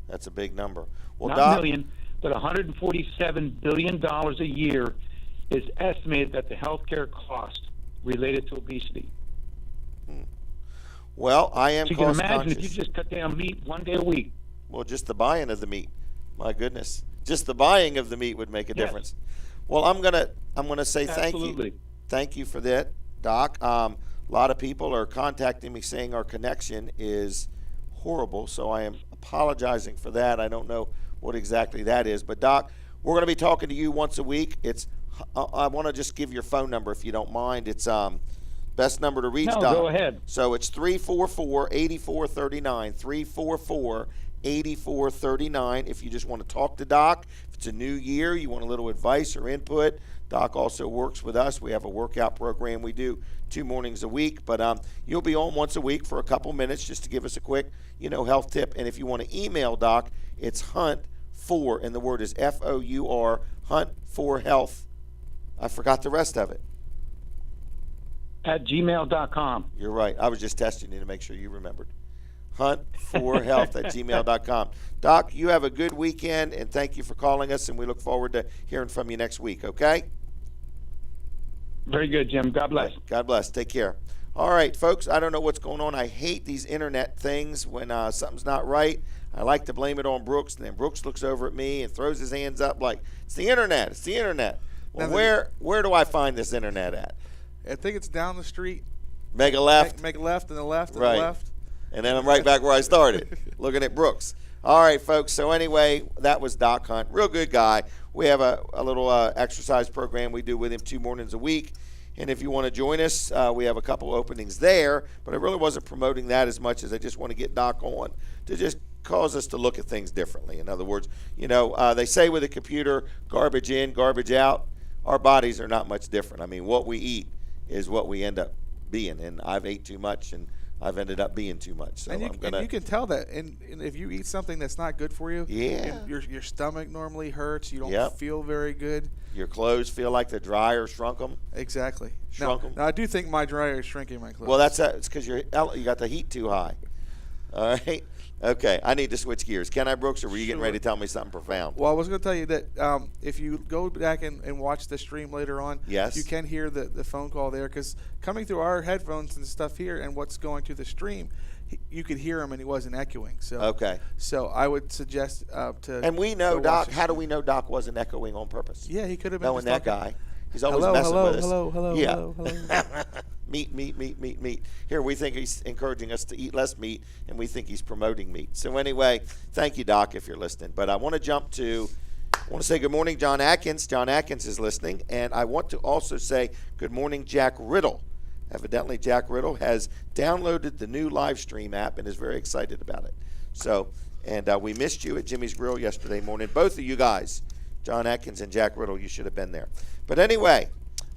That's a big number. Well, Not Doc, million, but $147 billion a year is estimated that the healthcare cost related to obesity. well, I am So you can cost imagine conscious. if you just cut down meat one day a week. Well, just the buying of the meat. My goodness. Just the buying of the meat would make a Yes. difference. Well, I'm gonna say thank you. Absolutely. Thank you for that, Doc. A lot of people are contacting me saying our connection is horrible, so I am apologizing for that. I don't know what exactly that is, but Doc, we're going to be talking to you once a week. I want to just give your phone number if you don't mind. It's best number to reach, No, Doc. go ahead. So it's 344-8439, 344-8439. If you just want to talk to Doc, if it's a new year, you want a little advice or input, Doc also works with us. We have a workout program we do 2 mornings a week, but you'll be on once a week for a couple minutes just to give us a quick, health tip. And if you want to email Doc, it's hunt4, and the word is F-O-U-R, hunt4health. I forgot the rest of it. At gmail.com. You're right. I was just testing you to make sure you remembered. Hunt4health at gmail.com. Doc, you have a good weekend, and thank you for calling us, and we look forward to hearing from you next week, okay? Very good, Jim. God bless. God bless. Take care. All right, folks, I don't know what's going on. I hate these internet things when something's not right. I like to blame it on Brooks, and then Brooks looks over at me and throws his hands up like, it's the internet. It's the internet. Well, where do I find this internet at? I think it's down the street. Make a left. Make a left and a left and Right. a left. And then I'm right back where I started, looking at Brooks. All right, folks. So anyway, that was Doc Hunt. Real good guy. We have a little exercise program we do with him 2 mornings a week. And if you want to join us, we have a couple openings there. But I really wasn't promoting that as much as I just want to get Doc on to just cause us to look at things differently. In other words, they say with a computer, garbage in, garbage out. Our bodies are not much different. I mean, what we eat is what we end up being. And I've ate too much, and I've ended up being too much. So And you can tell that. And if you eat something that's not good for you, Yeah. your stomach normally hurts. You don't Yep. feel very good. Your clothes feel like the dryer shrunk them. Exactly. Shrunk 'em. Now, I do think my dryer is shrinking my clothes. Well, it's because you got the heat too high. All right. Okay. I need to switch gears. Can I, Brooks, or were you getting ready to tell me something profound? Well, I was going to tell you that if you go back and watch the stream later on, Yes. you can hear the phone call there, because coming through our headphones and stuff here and what's going to the stream, you could hear him and he wasn't echoing. So Okay. So I would suggest to. And we know go watch Doc. the How do stream. we know Doc wasn't echoing on purpose? Yeah, he could have been Knowing just that talking. guy. He's always Hello, messing hello, with us. hello, Yeah. hello. Meat. Here we think he's encouraging us to eat less meat, and we think he's promoting meat. So anyway, thank you, Doc, if you're listening. But I want to say good morning, John Atkins. John Atkins is listening, and I want to also say good morning, Jack Riddle. Evidently, Jack Riddle has downloaded the new live stream app and is very excited about it. So, and we missed you at Jimmy's Grill yesterday morning. Both of you guys, John Atkins and Jack Riddle, you should have been there. But anyway,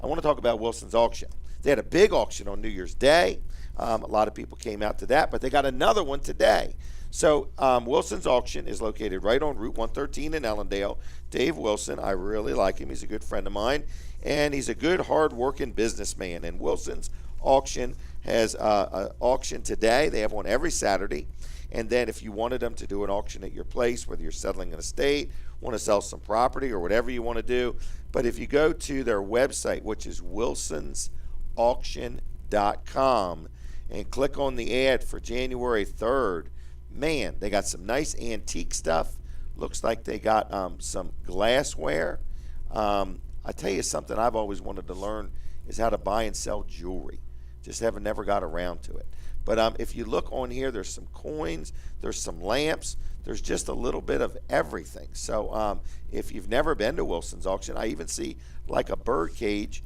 I want to talk about Wilson's auction. They had a big auction on New Year's Day. A lot of people came out to that, but they got another one today. So Wilson's Auction is located right on Route 113 in Ellendale. Dave Wilson, I really like him. He's a good friend of mine, and he's a good, hard-working businessman. And Wilson's Auction has an auction today. They have one every Saturday. And then if you wanted them to do an auction at your place, whether you're settling an estate, want to sell some property, or whatever you want to do. But if you go to their website, which is wilsonsauction.com, and click on the ad for January 3rd, man, they got some nice antique stuff. Looks like they got some glassware. I tell you something I've always wanted to learn is how to buy and sell jewelry. Just never got around to it. But if you look on here, there's some coins, there's some lamps, there's just a little bit of everything. So if you've never been to Wilson's Auction, I even see like a bird cage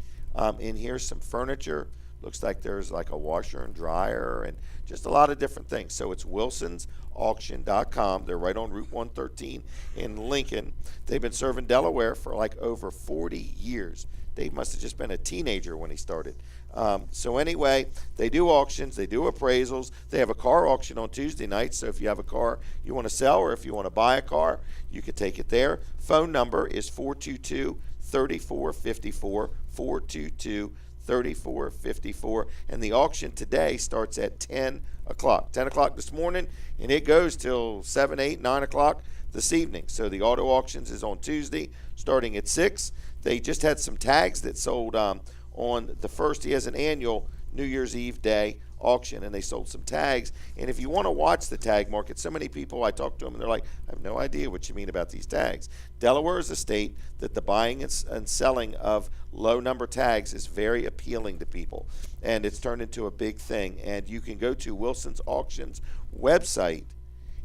in here, some furniture. Looks like there's like a washer and dryer and just a lot of different things. So it's wilsonsauction.com. They're right on Route 113 in Lincoln. They've been serving Delaware for like over 40 years. Dave must have just been a teenager when he started. So anyway, they do auctions, they do appraisals. They have a car auction on Tuesday nights. So if you have a car you want to sell, or if you want to buy a car, you can take it there. Phone number is 422-3454, 422-3454. And the auction today starts at 10 o'clock. 10 o'clock this morning, and it goes till 7, 8, 9 o'clock this evening. So the auto auctions is on Tuesday starting at 6. They just had some tags that sold on the first. He has an annual New Year's Eve day auction, and they sold some tags. And if you want to watch the tag market, so many people, I talk to them, and they're like, I have no idea what you mean about these tags. Delaware is a state that the buying and selling of low number tags is very appealing to people, and it's turned into a big thing. And you can go to Wilson's Auctions website,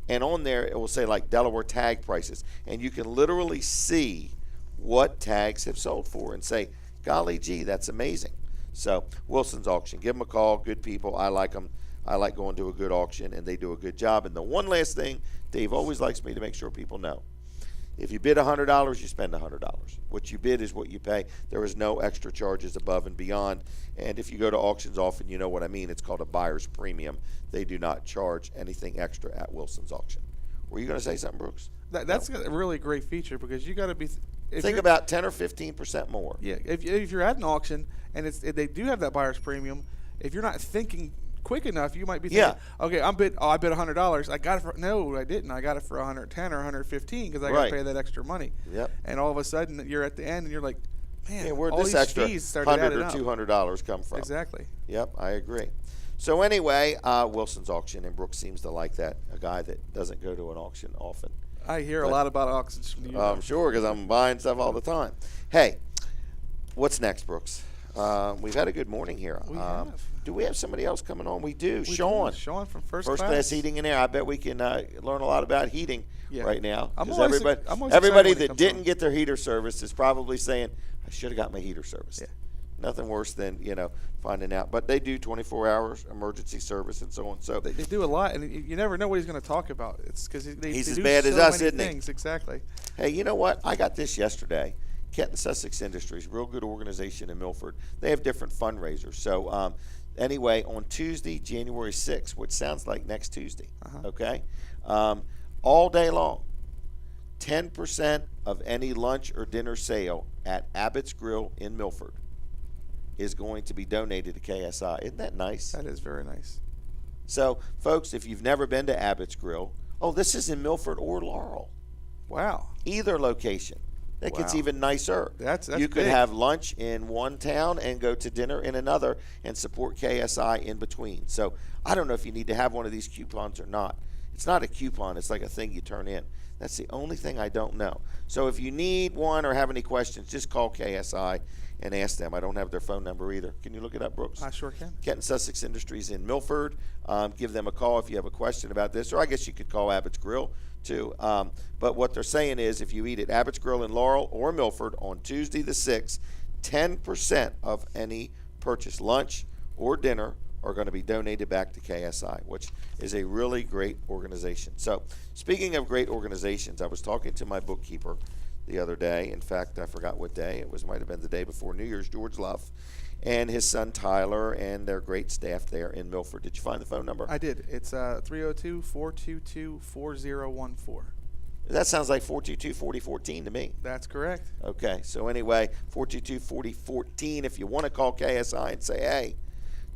and on there it will say like Delaware tag prices, and you can literally see what tags have sold for and say, golly gee, that's amazing. So Wilson's Auction, give them a call. Good people. I like them. I like going to a good auction, and they do a good job. And the one last thing, Dave always likes me to make sure people know, if you bid $100, you spend $100. What you bid is what you pay. There is no extra charges above and beyond. And if you go to auctions often, you know what I mean. It's called a buyer's premium. They do not charge anything extra at Wilson's Auction. Were you going to say something, Brooks? That's a really great feature, because you got to be think about 10 or 15% more. Yeah, if you're at an auction and they do have that buyer's premium, if you're not thinking quick enough, you might be thinking, okay, I bid $100. I got it for no, I didn't. I got it for $110 or $115 because I got to pay that extra money. Yep. And all of a sudden you're at the end and you're like, man, where'd all this these extra fees started $100 adding or up. $200 come from? Exactly. Yep, I agree. So anyway, Wilson's Auction, and Brooks seems to like that. A guy that doesn't go to an auction often. I hear a lot about auctions from you. I'm sure, because I'm buying stuff all the time. Hey, what's next, Brooks? We've had a good morning here. Do we have somebody else coming on? We do. Sean. Sean from First Class Heating and Air. I bet we can learn a lot about heating right now. I'm Because always everybody excited when that it didn't comes get their heater serviced is probably saying, I should have got my heater serviced. Yeah. Nothing worse than, finding out. But they do 24 hours emergency service and so on. So They do a lot, and you never know what he's going to talk about. It's because he's they as do bad as so us, many isn't he? things. Exactly. Hey, you know what? I got this yesterday. Kent and Sussex Industries, real good organization in Milford. They have different fundraisers. So anyway, on Tuesday, January 6th, which sounds like next Tuesday, okay, all day long, 10% of any lunch or dinner sale at Abbott's Grill in Milford is going to be donated to KSI. Isn't that nice? That is very nice. So, folks, if you've never been to Abbott's Grill, this is in Milford or Laurel. Wow. Either location. That gets Wow. even nicer. That's you could big. have lunch in one town and go to dinner in another and support KSI in between. So I don't know if you need to have one of these coupons or not. It's not a coupon. It's like a thing you turn in. That's the only thing I don't know. So if you need one or have any questions, just call KSI and ask them. I don't have their phone number either. Can you look it up, Brooks? I sure can. Kent and Sussex Industries in Milford. Give them a call if you have a question about this, or I guess you could call Abbott's Grill too. But what they're saying is if you eat at Abbott's Grill in Laurel or Milford on Tuesday the 6th, 10% of any purchased lunch or dinner are going to be donated back to KSI, which is a really great organization. So speaking of great organizations, I was talking to my bookkeeper the other day. In fact, I forgot what day. It might have been the day before New Year's, George Luff. and his son Tyler and their great staff there in Milford. Did you find the phone number? I did. It's 302-422-4014. That sounds like 422-4014 to me. That's correct. Okay, so anyway, 422-4014. If you want to call KSI and say, hey,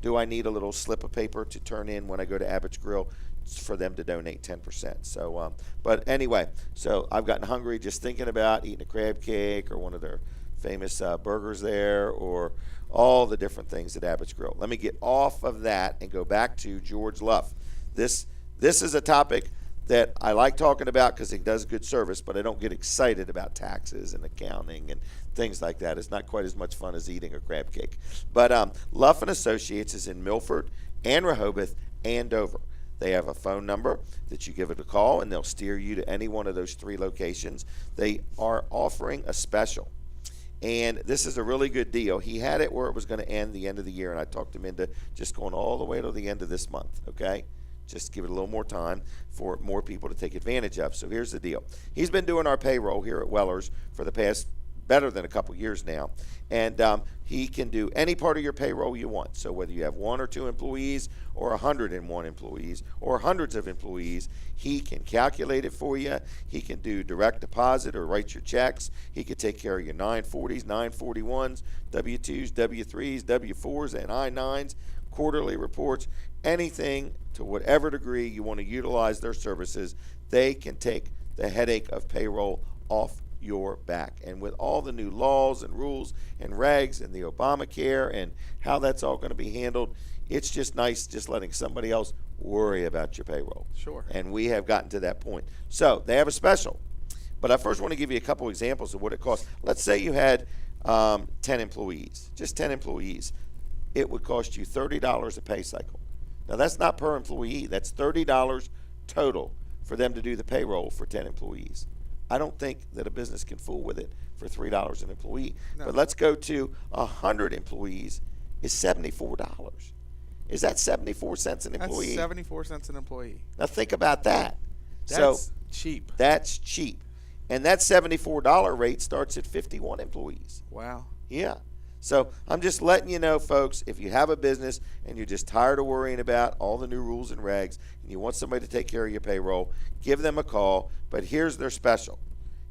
do I need a little slip of paper to turn in when I go to Abbott's Grill for them to donate 10%. So, but anyway, so I've gotten hungry just thinking about eating a crab cake or one of their famous burgers there, or all the different things at Abbott's Grill. Let me get off of that and go back to George Luff. This is a topic that I like talking about because he does good service, but I don't get excited about taxes and accounting and things like that. It's not quite as much fun as eating a crab cake. But Luff and Associates is in Milford and Rehoboth and Dover. They have a phone number that you give it a call, and they'll steer you to any one of those 3 locations. They are offering a special, and this is a really good deal. He had it where it was going to end the end of the year, and I talked him into just going all the way to the end of this month, okay? Just give it a little more time for more people to take advantage of. So here's the deal. He's been doing our payroll here at Weller's for the past better than a couple years now, and he can do any part of your payroll you want. So whether you have 1 or 2 employees or 101 employees or hundreds of employees, he can calculate it for you. He can do direct deposit or write your checks. He can take care of your 940s, 941s, W-2s, W-3s, W-4s, and I-9s, quarterly reports, anything to whatever degree you want to utilize their services. They can take the headache of payroll off your back. And with all the new laws and rules and regs and the Obamacare and how that's all going to be handled, it's just nice just letting somebody else worry about your payroll. Sure. And we have gotten to that point. So they have a special. But I first want to give you a couple examples of what it costs. Let's say you had 10 employees, just 10 employees. It would cost you $30 a pay cycle. Now, that's not per employee. That's $30 total for them to do the payroll for 10 employees. I don't think that a business can fool with it for $3 an employee. No. But let's go to 100 employees is $74. Is that 74 cents an employee? That's 74 cents an employee. Now, think about that. That's cheap. That's cheap. And that $74 rate starts at 51 employees. Wow. Yeah. So I'm just letting you know, folks, if you have a business and you're just tired of worrying about all the new rules and regs and you want somebody to take care of your payroll, give them a call. But here's their special.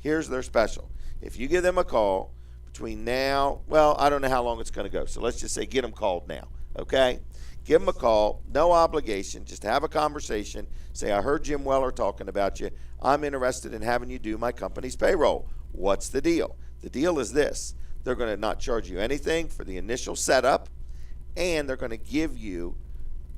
Here's their special. If you give them a call between now, well, I don't know how long it's going to go. So let's just say get them called now, okay? Give them a call, no obligation, just have a conversation. Say, I heard Jim Weller talking about you. I'm interested in having you do my company's payroll. What's the deal? The deal is this. They're going to not charge you anything for the initial setup, and they're going to give you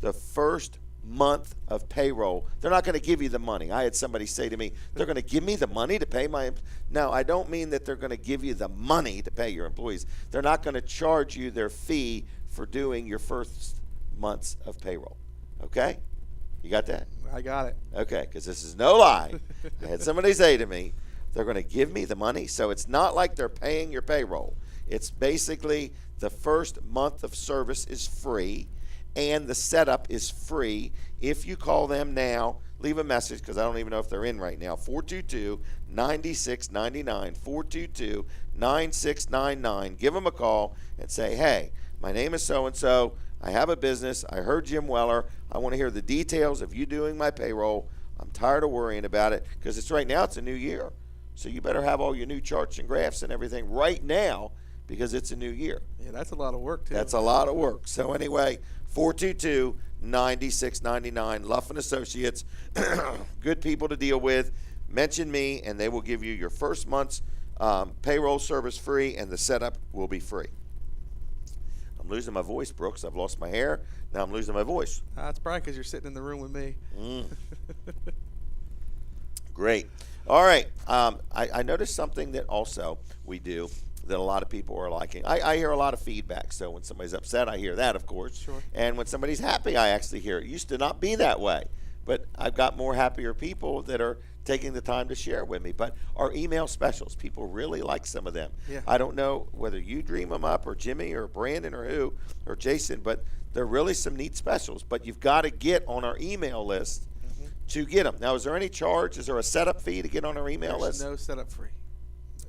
the first month of payroll. They're not going to give you the money. I had somebody say to me, they're going to give me the money to pay my No, I don't mean that they're going to give you the money to pay your employees. They're not going to charge you their fee for doing your first months of payroll. Okay? You got that? I got it. Okay, because this is no lie. I had somebody say to me, they're going to give me the money. So it's not like they're paying your payroll. It's basically the first month of service is free and the setup is free. If you call them now, leave a message because I don't even know if they're in right now. 422-9699. 422-9699. Give them a call and say, hey, my name is so-and-so. I have a business. I heard Jim Weller. I want to hear the details of you doing my payroll. I'm tired of worrying about it because it's right now. It's a new year. So you better have all your new charts and graphs and everything right now because it's a new year. Yeah, that's a lot of work, too. That's a lot of work. So anyway, 422-9699, Luff and Associates, good people to deal with. Mention me, and they will give you your first month's payroll service free, and the setup will be free. I'm losing my voice, Brooks. I've lost my hair. Now I'm losing my voice. That's probably because you're sitting in the room with me. Great. All right. I noticed something that also we do that a lot of people are liking. I hear a lot of feedback. So when somebody's upset, I hear that, of course. Sure. And when somebody's happy, I actually hear it. It used to not be that way. But I've got more happier people that are taking the time to share with me. But our email specials, people really like some of them. Yeah. I don't know whether you dream them up or Jimmy or Brandon or who or Jason, but they're really some neat specials. But you've got to get on our email list to get them. Now, is there any charge? Is there a setup fee to get on our email list? There's no setup fee.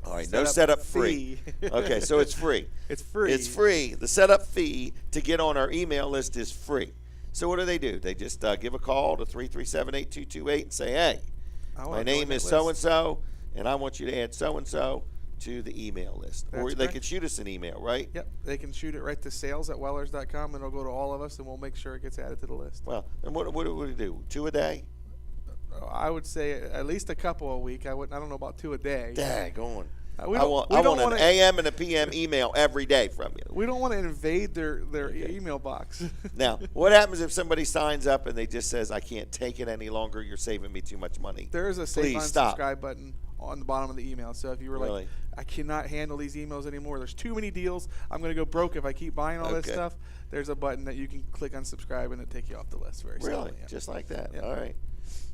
All right, no setup free. Okay, so it's free. It's free. It's free. The setup fee to get on our email list is free. So what do? They just give a call to 337-8228 and say, hey, my name is so-and-so, and I want you to add so-and-so to the email list. That's or they correct. can shoot us an email, right? Yep, they can shoot it right to sales@wellers.com, and it'll go to all of us, and we'll make sure it gets added to the list. Well, and what do we do? 2 a day? I would say at least a couple a week. I don't know about 2 a day. Daggone. I I want an AM and a PM email every day from you. We don't want to invade their email box. Now, what happens if somebody signs up and they just says, I can't take it any longer, you're saving me too much money? There is a save Please stop. unsubscribe button on the bottom of the email. So if you were Really? like, I cannot handle these emails anymore, there's too many deals, I'm going to go broke if I keep buying all this Okay. stuff, there's a button that you can click unsubscribe and it'll take you off the list very Really? simply. Yeah. Just like that? Yeah. All right.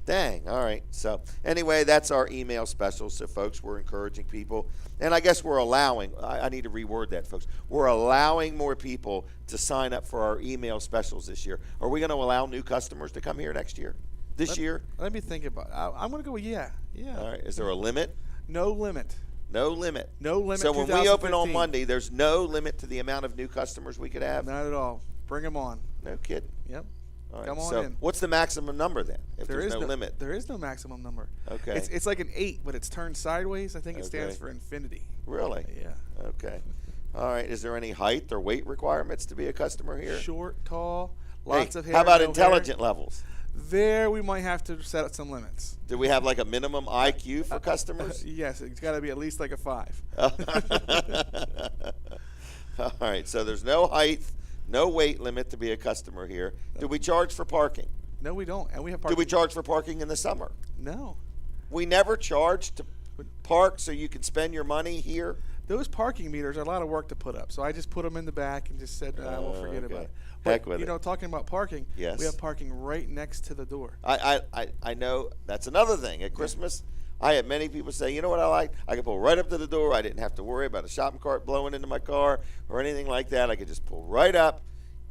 Dang. All right. So anyway, that's our email special. So folks, we're encouraging people. And I guess we're allowing, I need to reword that, folks. We're allowing more people to sign up for our email specials this year. Are we going to allow new customers to come here next year? This year? Let me think about it. I'm going to go with yeah. All right. Is there a limit? No limit. No limit. No limit. So when we open on 2015. Monday, there's no limit to the amount of new customers we could have? Not at all. Bring them on. No kidding. Yep. All right. Come on So in. what's the maximum number then, if there's no limit? There is no maximum number. Okay. It's like an 8, but it's turned sideways. I think it stands Okay. for infinity. Really? Yeah. Okay. All right. Is there any height or weight requirements to be a customer here? Short, tall, lots of hair. How about no intelligent hair. levels? There we might have to set up some limits. Do we have like a minimum IQ for customers? Yes, it's got to be at least like a 5. All right. So there's no height, no weight limit to be a customer here. Do we charge for parking? No, we don't. And we have Do parking. we charge for parking in the summer? No. We never charge to park so you can spend your money here? Those parking meters are a lot of work to put up. So I just put them in the back and just said, we'll forget okay. about it. Heck But, with you it. know, talking about parking, Yes. we have parking right next to the door. I know that's another thing. At Christmas, I had many people say, you know what I like? I could pull right up to the door. I didn't have to worry about a shopping cart blowing into my car or anything like that. I could just pull right up,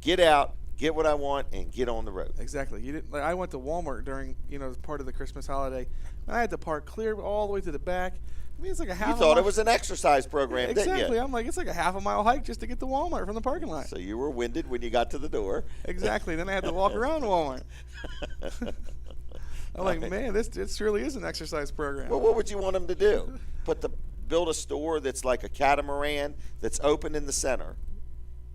get out, get what I want, and get on the road. Exactly. You didn't. Like, I went to Walmart during, part of the Christmas holiday, and I had to park clear all the way to the back. I mean, it's like a half. You a thought mile. it was an exercise program, Exactly. didn't you? I'm like, it's like a half a mile hike just to get to Walmart from the parking lot. So you were winded when you got to the door. Exactly. Then I had to walk around Walmart. I'm like, man, this really is an exercise program. Well, what would you want them to do? Build a store that's like a catamaran that's open in the center,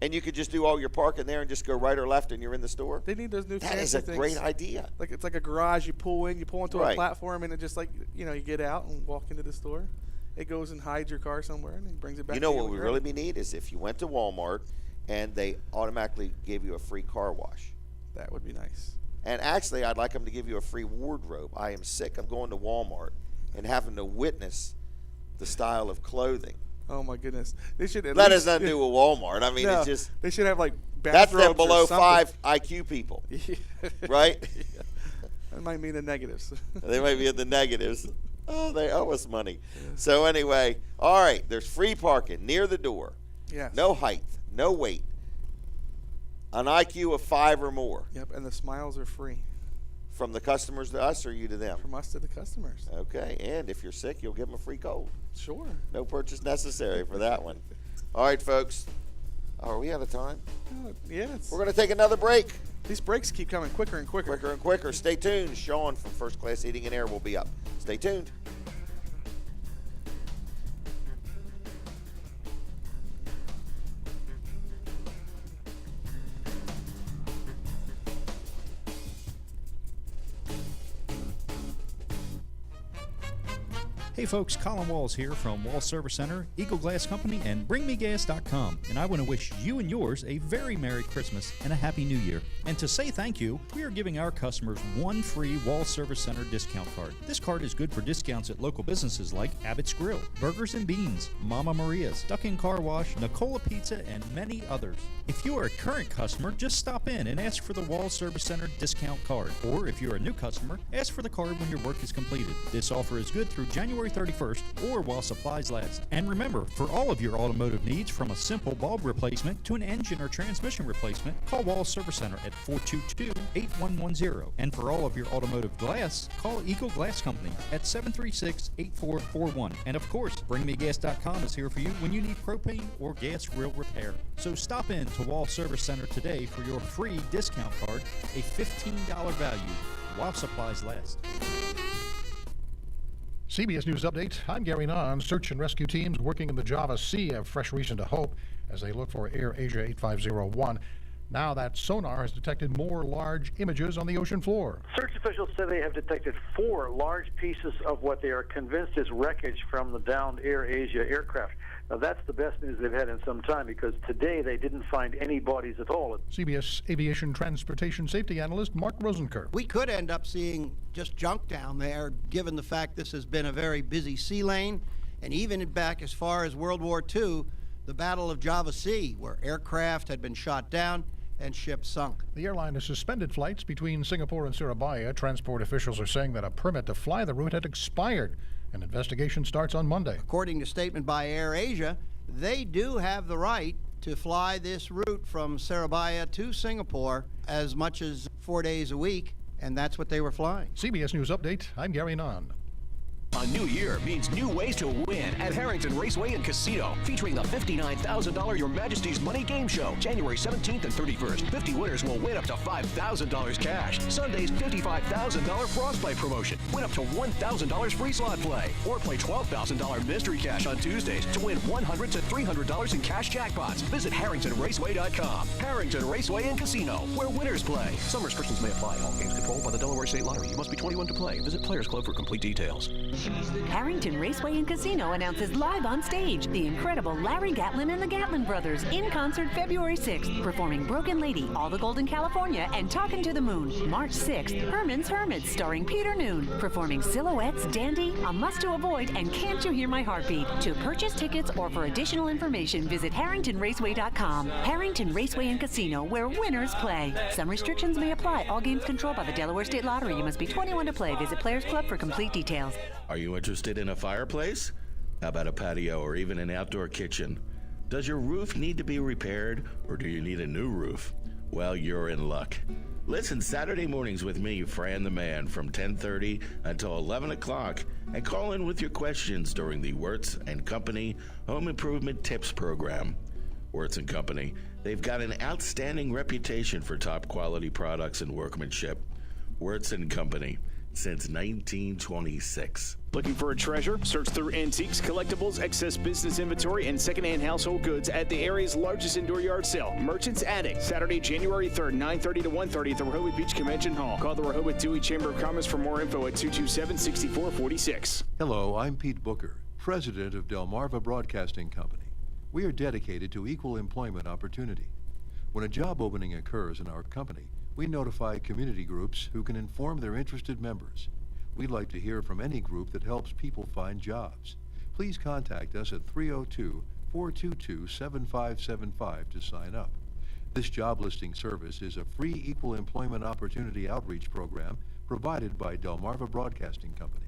and you could just do all your parking there and just go right or left, and you're in the store. They need those new That fancy is a things. great idea. Like it's like a garage. You pull into a Right. platform, and it just like you get out and walk into the store. It goes and hides your car somewhere, and it brings it back. You know to what when we you're really ready. need is if you went to Walmart and they automatically gave you a free car wash. That would be nice. And actually, I'd like them to give you a free wardrobe. I am sick of going to Walmart and having to witness the style of clothing. Oh my goodness! They should. That has nothing to do with Walmart. I mean, No, it's just they should have like that's them bathrobes or below something. 5 IQ people, right? That might mean the negatives. They might be in the negatives. Oh, they owe us money. So anyway, all right. There's free parking near the door. Yes. No height, no weight. An IQ of 5 or more. Yep, and the smiles are free. From the customers to us or you to them? From us to the customers. Okay, and if you're sick, you'll give them a free cold. Sure. No purchase necessary for that one. All right, folks. Are we out of time? Yes. We're going to take another break. These breaks keep coming quicker and quicker. Quicker and quicker. Stay tuned. Sean from First Class Heating and Air will be up. Stay tuned. Hey folks, Colin Walls here from Wall Service Center, Eagle Glass Company, and BringMeGas.com. And I want to wish you and yours a very Merry Christmas and a Happy New Year. And to say thank you, we are giving our customers one free Wall Service Center discount card. This card is good for discounts at local businesses like Abbott's Grill, Burgers and Beans, Mama Maria's, Duck and Car Wash, Nicola Pizza, and many others. If you are a current customer, just stop in and ask for the Wall Service Center discount card. Or if you're a new customer, ask for the card when your work is completed. This offer is good through January February 31st or while supplies last. And remember, for all of your automotive needs, from a simple bulb replacement to an engine or transmission replacement, call Walls Service Center at 422-8110. And for all of your automotive glass, call Eagle Glass Company at 736-8441. And of course, BringMeGas.com is here for you when you need propane or gas grill repair. So stop in to Wall Service Center today for your free discount card, a $15 value, while supplies last. CBS News Update. I'm Gary Nahn. Search and rescue teams working in the Java Sea have fresh reason to hope as they look for Air Asia 8501. Now that sonar has detected more large images on the ocean floor. Search officials say they have detected 4 large pieces of what they are convinced is wreckage from the downed Air Asia aircraft. Now, that's the best news they've had in some time, because today they didn't find any bodies at all. CBS Aviation Transportation Safety Analyst Mark Rosenkirk. We could end up seeing just junk down there, given the fact this has been a very busy sea lane, and even back as far as World War II, the Battle of Java Sea, where aircraft had been shot down and ships sunk. The airline has suspended flights between Singapore and Surabaya. Transport officials are saying that a permit to fly the route had expired. An investigation starts on Monday. According to statement by Air Asia, they do have the right to fly this route from Surabaya to Singapore as much as 4 days a week, and that's what they were flying. CBS News Update, I'm Gary Nahn. A new year means new ways to win at Harrington Raceway and Casino, featuring the $59,000 Your Majesty's Money Game Show, January 17th and 31st. 50 winners will win up to $5,000 cash. Sunday's $55,000 Frostbite promotion. Win up to $1,000 free slot play. Or play $12,000 mystery cash on Tuesdays to win $100 to $300 in cash jackpots. Visit HarringtonRaceway.com. Harrington Raceway and Casino, where winners play. Some restrictions may apply. All games controlled by the Delaware State Lottery. You must be 21 to play. Visit Players Club for complete details. Harrington Raceway and Casino announces live on stage the incredible Larry Gatlin and the Gatlin Brothers in concert February 6th, performing Broken Lady, All the Gold in California, and Talkin' to the Moon. March 6th, Herman's Hermits, starring Peter Noon, performing Silhouettes, Dandy, A Must to Avoid, and Can't You Hear My Heartbeat. To purchase tickets or for additional information, visit HarringtonRaceway.com. Harrington Raceway and Casino, where winners play. Some restrictions may apply. All games controlled by the Delaware State Lottery. You must be 21 to play. Visit Players Club for complete details. Are you interested in a fireplace? How about a patio or even an outdoor kitchen? Does your roof need to be repaired, or do you need a new roof? Well, you're in luck. Listen Saturday mornings with me, Fran the Man, from 10:30 until 11 o'clock, and call in with your questions during the Wirtz & Company Home Improvement Tips Program. Wirtz & Company, they've got an outstanding reputation for top quality products and workmanship. Wirtz & Company, since 1926. Looking for a treasure? Search through antiques, collectibles, excess business inventory, and secondhand household goods at the area's largest indoor yard sale, Merchants Attic, Saturday, January 3rd, 9:30 to 1:30 at the Rehoboth Beach Convention Hall. Call the Rehoboth Dewey Chamber of Commerce for more info at 227-6446. Hello, I'm Pete Booker, president of Delmarva Broadcasting Company. We are dedicated to equal employment opportunity. When a job opening occurs in our company, we notify community groups who can inform their interested members. We'd like to hear from any group that helps people find jobs. Please contact us at 302-422-7575 to sign up. This job listing service is a free equal employment opportunity outreach program provided by Delmarva Broadcasting Company.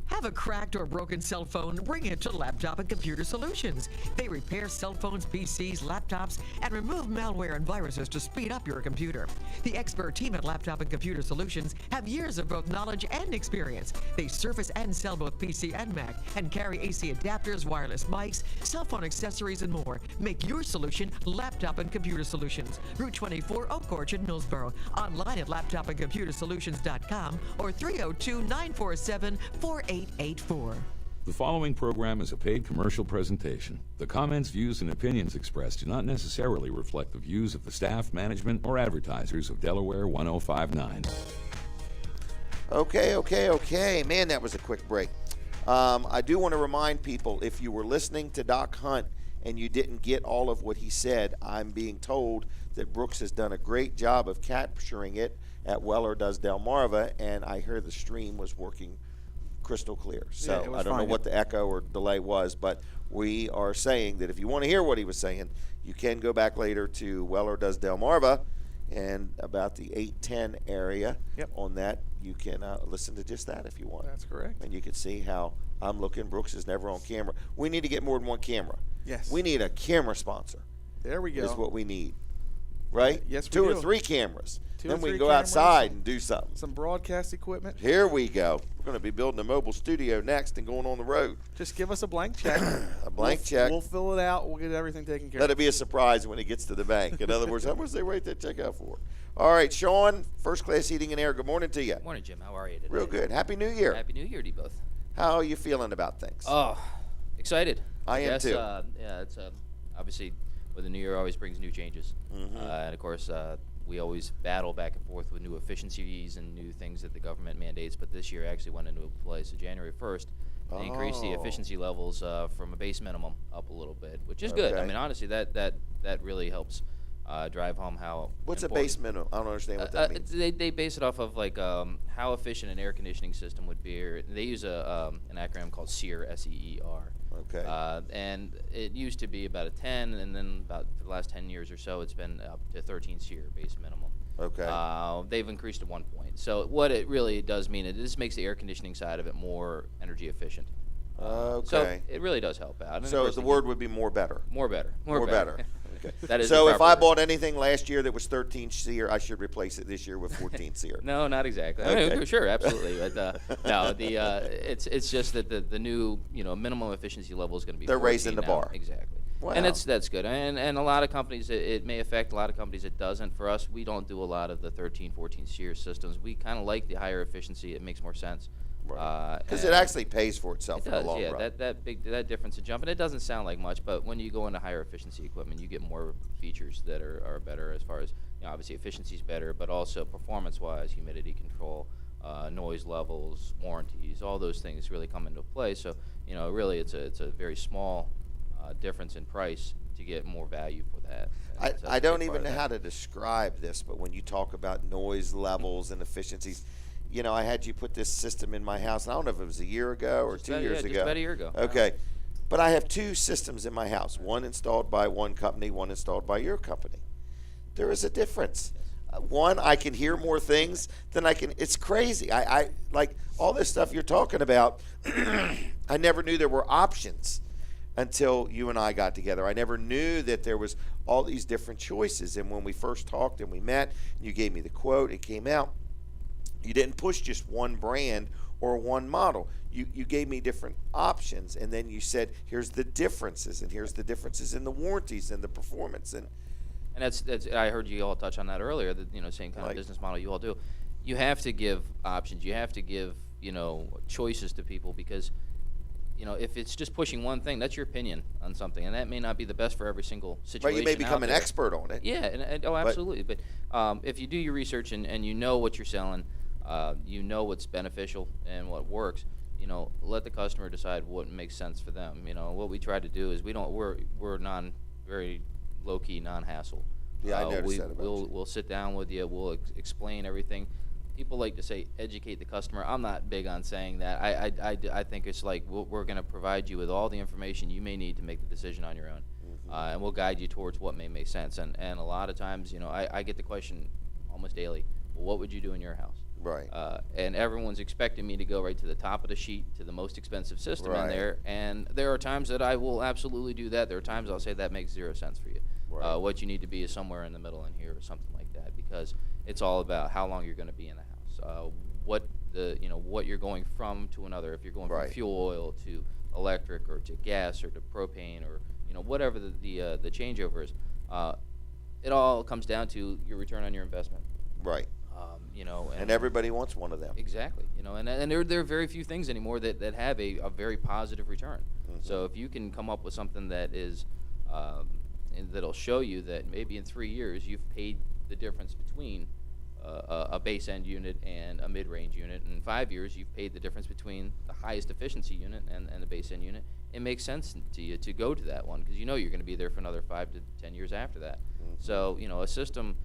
Have a cracked or broken cell phone? Bring it to Laptop and Computer Solutions. They repair cell phones, PCs, laptops, and remove malware and viruses to speed up your computer. The expert team at Laptop and Computer Solutions have years of both knowledge and experience. They service and sell both PC and Mac and carry AC adapters, wireless mics, cell phone accessories, and more. Make your solution Laptop and Computer Solutions. Route 24, Oak Orchard, Millsboro. Online at laptopandcomputersolutions.com or 302-947-4884. The following program is a paid commercial presentation. The comments, views, and opinions expressed do not necessarily reflect the views of the staff, management, or advertisers of Delaware 105.9. Okay. Man, that was a quick break. I do want to remind people, if you were listening to Doc Hunt and you didn't get all of what he said, I'm being told that Brooks has done a great job of capturing it at Weller Does Delmarva, and I hear the stream was working crystal clear. So yeah, I don't know what the echo or delay was, but we are saying that if you want to hear what he was saying, you can go back later to Weller Does Delmarva and about the 810 area on that you can listen to just that if you want. That's correct. And you can see how I'm looking. Brooks is never on camera. We need to get more than one camera. Yes. We need a camera sponsor. There we go. Is what we need. Right? Yes, we 2 or do. 3 cameras. Two then or we three can go cameras, outside and do something. Some broadcast equipment. Here we go. We're going to be building a mobile studio next and going on the road. Just give us a blank check. A blank check. We'll fill it out. We'll get everything taken care Let of. it be a surprise when it gets to the bank. In other words, how much they write that check out for? All right, Sean, First Class Heating and Air. Good morning to you. Morning, Jim. How are you today? Real good. Happy New Year. Happy New Year to you both. How are you feeling about things? Oh, excited. I am guess, too. Yeah, it's obviously with the new year always brings new changes, and of course we always battle back and forth with new efficiencies and new things that the government mandates. But this year actually went into play. So January 1st, they increased the efficiency levels from a base minimum up a little bit, which is good. I Okay. mean, honestly, that really helps drive home how. What's a important- base minimum? I don't understand what that means. They base it off of like how efficient an air conditioning system would be. Or they use an acronym called SEER, S-E-E-R. Okay. And it used to be about a 10, and then about for the last 10 years or so, it's been up to 13 SEER base minimum. Okay. They've increased at 1 point. So what it really does mean is this makes the air conditioning side of it more energy efficient. Okay. So it really does help out. And of So course the they word keep- would be more better. More better. More better. Okay. That is so the if I proper word. bought anything last year that was 13 SEER, I should replace it this year with 14 SEER. No, not exactly. I Okay. mean, sure, absolutely. But no, it's just that the new minimum efficiency level is going to be. They're raising 14 the now. bar. Exactly. Wow. And that's good. And a lot of companies it may affect. A lot of companies it doesn't. For us, we don't do a lot of the 13, 14 SEER systems. We kind of like the higher efficiency. It makes more sense. Because it actually pays for itself in the long yeah, run. that difference in jump, and it doesn't sound like much, but when you go into higher efficiency equipment, you get more features that are better as far as obviously efficiency is better, but also performance-wise, humidity control, noise levels, warranties, all those things really come into play. So really, it's a very small difference in price to get more value for that. And so that's I a don't big part even of know that. how to describe this, but when you talk about noise levels and efficiencies, I had you put this system in my house, and I don't know if it was a year ago or Just 2 about- years yeah, ago. just about a year ago. Okay. But I have 2 systems in my house, one installed by one company, one installed by your company. There is a difference. One, I can hear more things than I can. It's crazy. I like all this stuff you're talking about. I never knew there were options until you and I got together. I never knew that there was all these different choices. And when we first talked and we met, you gave me the quote, it came out. You didn't push just one brand or one model. You gave me different options, and then you said, here's the differences, and here's the differences in the warranties and the performance. And that's I heard you all touch on that earlier. That same kind of business model you all do. You have to give options. You have to give choices to people because if it's just pushing one thing, that's your opinion on something, and that may not be the best for every single situation. Right, you may become out an there. expert on it. Yeah, and absolutely. But if you do your research and you know what you're selling, you know what's beneficial and what works. Let the customer decide what makes sense for them. What we try to do is we're very low key, non-hassle. Yeah, I noticed that about you. We'll sit down with you. We'll explain everything. People like to say educate the customer. I'm not big on saying that. I think it's like we're going to provide you with all the information you may need to make the decision on your own, and we'll guide you towards what may make sense. And a lot of times, I get the question almost daily. Well, what would you do in your house? Right. And everyone's expecting me to go right to the top of the sheet to the most expensive system in Right. there. And there are times that I will absolutely do that. There are times I'll say that makes 0 sense for you. Right. What you need to be is somewhere in the middle in here or something like that, because it's all about how long you're going to be in the house. What you're going from to another. If you're going Right. from fuel oil to electric or to gas or to propane or whatever the changeover is, it all comes down to your return on your investment. Right. And everybody wants one of them. Exactly. And there are very few things anymore that have a very positive return. So if you can come up with something that is that'll show you that maybe in 3 years you've paid the difference between a base end unit and a mid-range unit, and in 5 years you've paid the difference between the highest efficiency unit and the base end unit, it makes sense to you to go to that one because you're going to be there for another 5 to 10 years after that. So a system,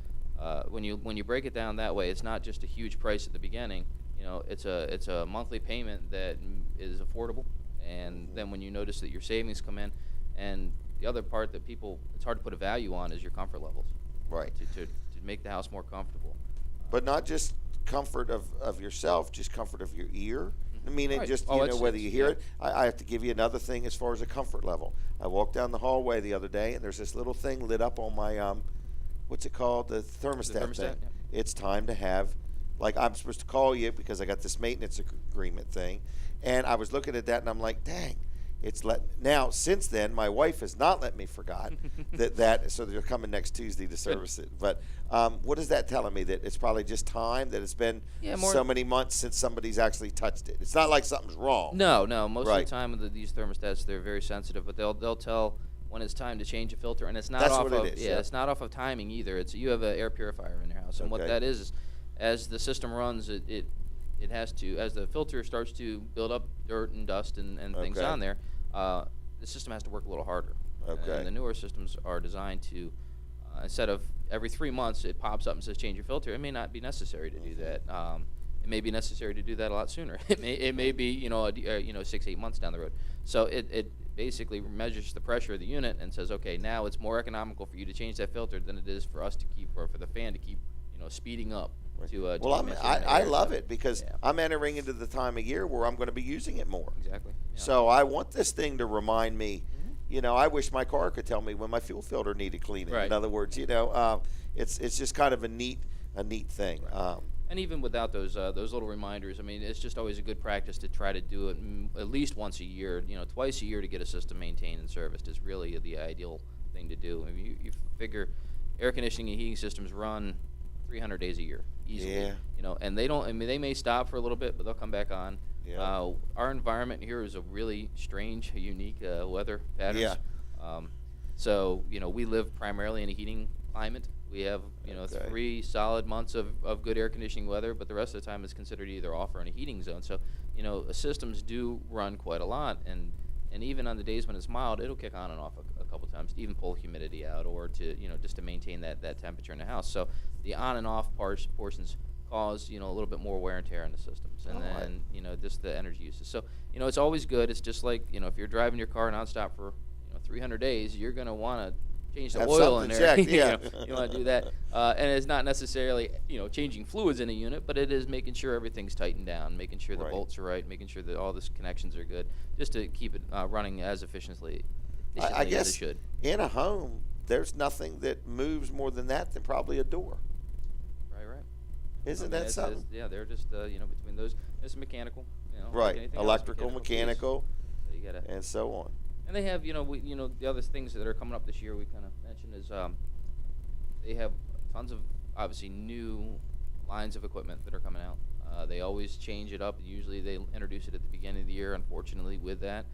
when you break it down that way, it's not just a huge price at the beginning. It's a monthly payment that is affordable, and then when you notice that your savings come in, and the other part that it's hard to put a value on is your comfort levels. Right. To make the house more comfortable. But not just comfort of yourself, just comfort of your ear. I mean, it Right. just, Oh, you know, it's- whether it's- you hear yeah. it. I have to give you another thing as far as a comfort level. I walked down the hallway the other day, and there's this little thing lit up on my, what's it called? The thermostat thing. yeah. It's time to have, like, I'm supposed to call you because I got this maintenance agreement thing. And I was looking at that, and I'm like, dang. Now, since then, my wife has not let me forgot so they're coming next Tuesday to service it. But what is that telling me? That it's probably just time, that it's been so many months since somebody's actually touched it. It's not like something's wrong. No. Most Right. of the time, these thermostats, they're very sensitive, but they'll tell when it's time to change a filter, and it's not That's off what of it is, yeah. it's not off of timing either. It's you have an air purifier in your house, and what Okay. that is as the system runs, it has to, as the filter starts to build up dirt and dust and things Okay. on there, the system has to work a little harder. Okay. And the newer systems are designed to, instead of every 3 months it pops up and says change your filter, it may not be necessary to do that. It may be necessary to do that a lot sooner. It may be 6-8 months down the road. So it basically measures the pressure of the unit and says, okay, now it's more economical for you to change that filter than it is for us to keep, or for the fan to keep speeding up. To Well, maintain I that love air. it because I'm entering into the time of year where I'm going to be using it more. Exactly. Yeah. So I want this thing to remind me. I wish my car could tell me when my fuel filter needed cleaning. Right. In other words, it's just kind of a neat thing. Right. And even without those little reminders, I mean, it's just always a good practice to try to do it at least once a year. Twice a year to get a system maintained and serviced is really the ideal thing to do. I mean, you figure air conditioning and heating systems run 300 days a year easily. Yeah. And they don't. I mean, they may stop for a little bit, but they'll come back on. Yeah. Our environment here is a really strange, unique weather patterns. Yeah. So we live primarily in a heating climate. We have 3 solid months of good air conditioning weather, but the rest of the time is considered either off or in a heating zone. So systems do run quite a lot, and even on the days when it's mild, it'll kick on and off a couple times to even pull humidity out, or to just to maintain that temperature in the house. So the on and off portions cause a little bit more wear and tear on the systems, and then just the energy uses. So it's always good. It's just like if you're driving your car nonstop for 300 days, you're gonna want to change the Have oil in something there. checked, yeah. You want to do that, and it's not necessarily changing fluids in a unit, but it is making sure everything's tightened down, making sure the Right. bolts are right, making sure that all the connections are good, just to keep it running as efficiently I as it guess should. in a home, there's nothing that moves more than probably a door. Right. Isn't I mean, that it's- something? yeah, they're just between those, there's mechanical, like Right. anything else, Electrical, piece. mechanical, So you gotta, and so on. and they have the other things that are coming up this year we kind of mentioned is they have tons of obviously new lines of equipment that are coming out. They always change it up. Usually they introduce it at the beginning of the year. Unfortunately, with that,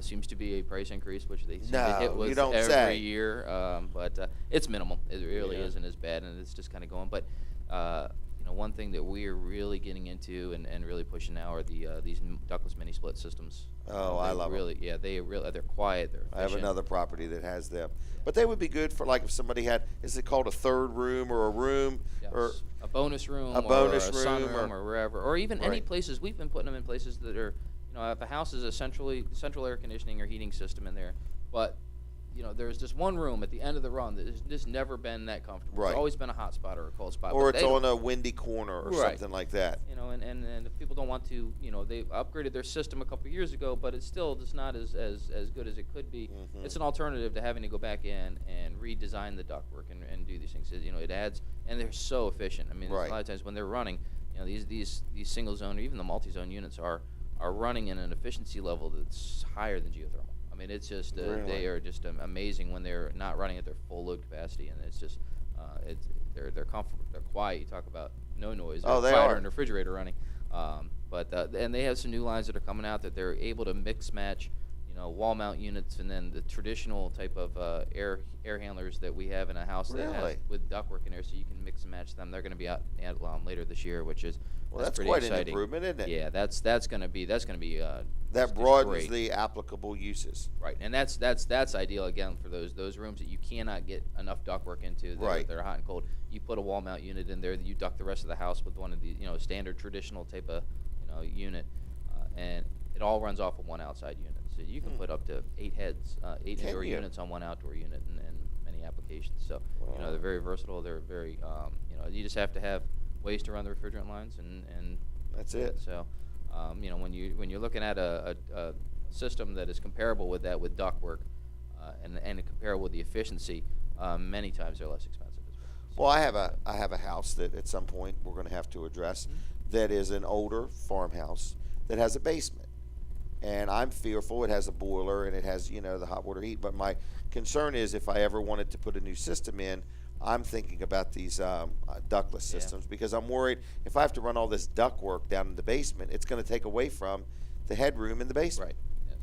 seems to be a price increase, which they seem to hit No, with you don't every say. year. But it's minimal. It really Yeah. isn't as bad, and it's just kind of going. But one thing that we are really getting into and really pushing now are these ductless mini split systems. Oh, I They love 'em. really, yeah, they're quiet. They're I have efficient. another property that has them, but they would be good for like if somebody had. Is it called a third room or a room or Yes. A bonus room, a bonus or a room, sunroom, or wherever, or even any Right. places. We've been putting them in places that are, if a house is a central air conditioning or heating system in there, but there's just one room at the end of the run that has just never been that comfortable. Right. It's always been a hot spot or a cold spot. or but it's they on don't- a windy corner or Right. something like that. And if people don't want to, they upgraded their system a couple years ago, but it's still just not as good as it could be. Mhm. It's an alternative to having to go back in and redesign the ductwork and do these things. It adds, and they're so efficient. I mean, Right. a lot of times when they're running, these single zone or even the multi-zone units are running in an efficiency level that's higher than geothermal. I mean, it's just Really? they are just amazing when they're not running at their full load capacity, and it's just they're comfortable, they're quiet. You talk about no noise. Oh, they quieter are. than a refrigerator running. And they have some new lines that are coming out that they're able to mix match, wall mount units, and then the traditional type of air handlers that we have in a house that Really? has with ductwork in there, so you can mix and match them. They're going to be out later this year, which is Well, that's pretty quite an exciting. improvement, isn't it? Yeah, that's going to be That just broadens great. the applicable uses. Right, and that's ideal again for those rooms that you cannot get enough ductwork into. Right. They're hot and cold. You put a wall mount unit in there, you duct the rest of the house with one of the standard traditional type of unit, and it all runs off of one outside unit. So you can put up to 8 heads, 8 Can indoor you? units on one outdoor unit, and many applications. So Wow. they're very versatile. They're very you just have to have ways to run the refrigerant lines, and that's it. So, you know, when you're looking at a system that is comparable with that, with ductwork, and comparable with the efficiency, many times they're less expensive as well. Well, I have a house that at some point we're going to have to address, that is an older farmhouse that has a basement, and I'm fearful it has a boiler and it has, you know, the hot water heat. But my concern is if I ever wanted to put a new system in, I'm thinking about these ductless systems, because I'm worried if I have to run all this duct work down in the basement, it's going to take away from the headroom in the basement. Right. Yes.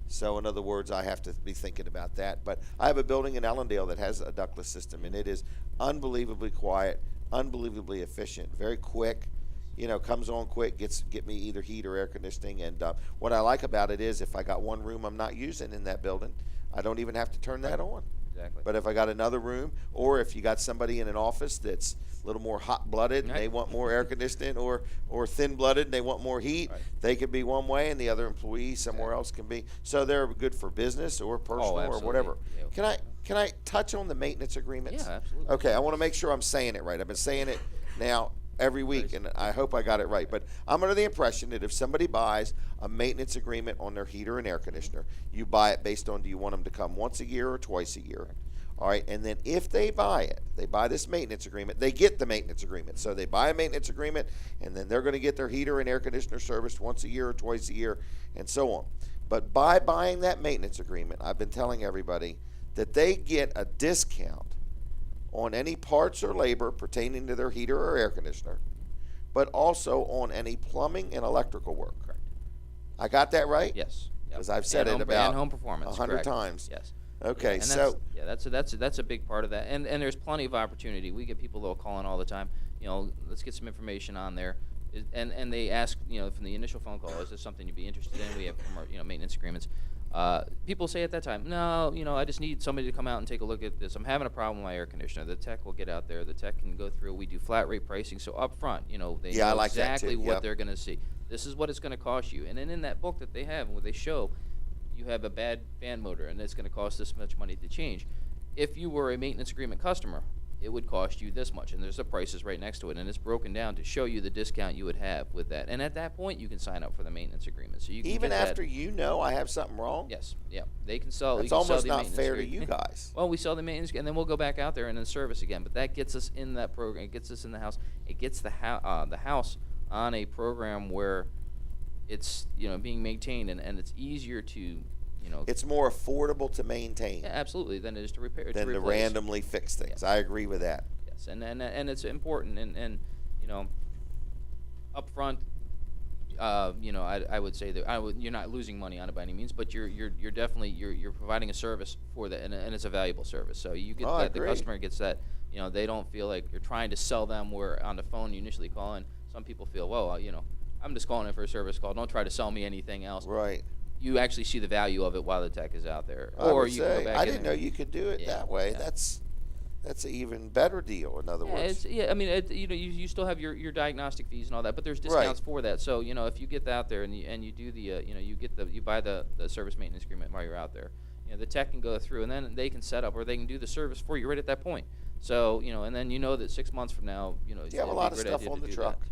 So in other words, I have to be thinking about that. But I have a building in Ellendale that has a ductless system, and it is unbelievably quiet, unbelievably efficient, very quick. You know, comes on quick, get me either heat or air conditioning. And what I like about it is if I got one room I'm not using in that building, I don't even have to turn that on. Exactly. But if I got another room, or if you got somebody in an office that's a little more hot-blooded and they want more air conditioning, or thin-blooded and they want more heat, they could be one way and the other employee somewhere else can be. So they're good for business or personal or whatever. Yeah. Can I touch on the maintenance agreements? Yeah, absolutely. Okay, I want to make sure I'm saying it right. I've been saying it now every week, and I hope I got it right. But I'm under the impression that if somebody buys a maintenance agreement on their heater and air conditioner, you buy it based on, do you want them to come once a year or twice a year? All right, and then if they buy it, they buy this maintenance agreement, they get the maintenance agreement. So they buy a maintenance agreement, and then they're going to get their heater and air conditioner serviced once a year or twice a year, and so on. But by buying that maintenance agreement, I've been telling everybody that they get a discount on any parts or labor pertaining to their heater or air conditioner, but also on any plumbing and electrical work. Correct. I got that right? Yes. Because I've said it about home performance 100 correct. times. Yes. Okay, and so that's a big part of that, and there's plenty of opportunity. We get people that'll call in all the time. You know, let's get some information on there, and they ask, you know, from the initial phone call, is this something you'd be interested in? We have, you know, maintenance agreements. People say at that time, no, you know, I just need somebody to come out and take a look at this. I'm having a problem with my air conditioner. The tech will get out there. The tech can go through. We do flat rate pricing, so up front, you know, they know like exactly that too. what they're going to see. This is what it's going to cost you, and then in that book that they have, where they show, you have a bad fan motor and it's going to cost this much money to change. If you were a maintenance agreement customer, it would cost you this much, and there's the prices right next to it, and it's broken down to show you the discount you would have with that. And at that point, you can sign up for the maintenance agreement. So you can even get after that. you know I have something wrong? Yes, yeah, they can sell. It's you can almost sell the not maintenance fair to agreement. you guys. Well, we sell the maintenance, and then we'll go back out there and then service again. But that gets us in that program. It gets us in the house. It gets the house on a program where it's, you know, being maintained, and it's easier to, you know, it's more affordable to maintain. Yeah, absolutely, than it is to repair. Than to randomly fix things. Yeah. I agree with that. Yes, and it's important, and you know, up front, you know, I would say that you're not losing money on it by any means, but you're definitely you're providing a service for that, and it's a valuable service. So you get that, the customer gets that. You know, they don't feel like you're trying to sell them. Where on the phone you initially call in, some people feel, well, you know, I'm just calling in for a service call. Don't try to sell me anything else. Right. You actually see the value of it while the tech is out there. Or you can go back I in didn't know you could do it that way. Yeah. That's an even better deal. In other words. I mean, you know, you still have your diagnostic fees and all that, but there's discounts for that. So you know, if you get out there and you do the you know, you buy the service maintenance agreement while you're out there, you know, the tech can go through and then they can set up, or they can do the service for you right at that point. So you know, and then you know that 6 months from now, you know, you have a lot of stuff on the truck.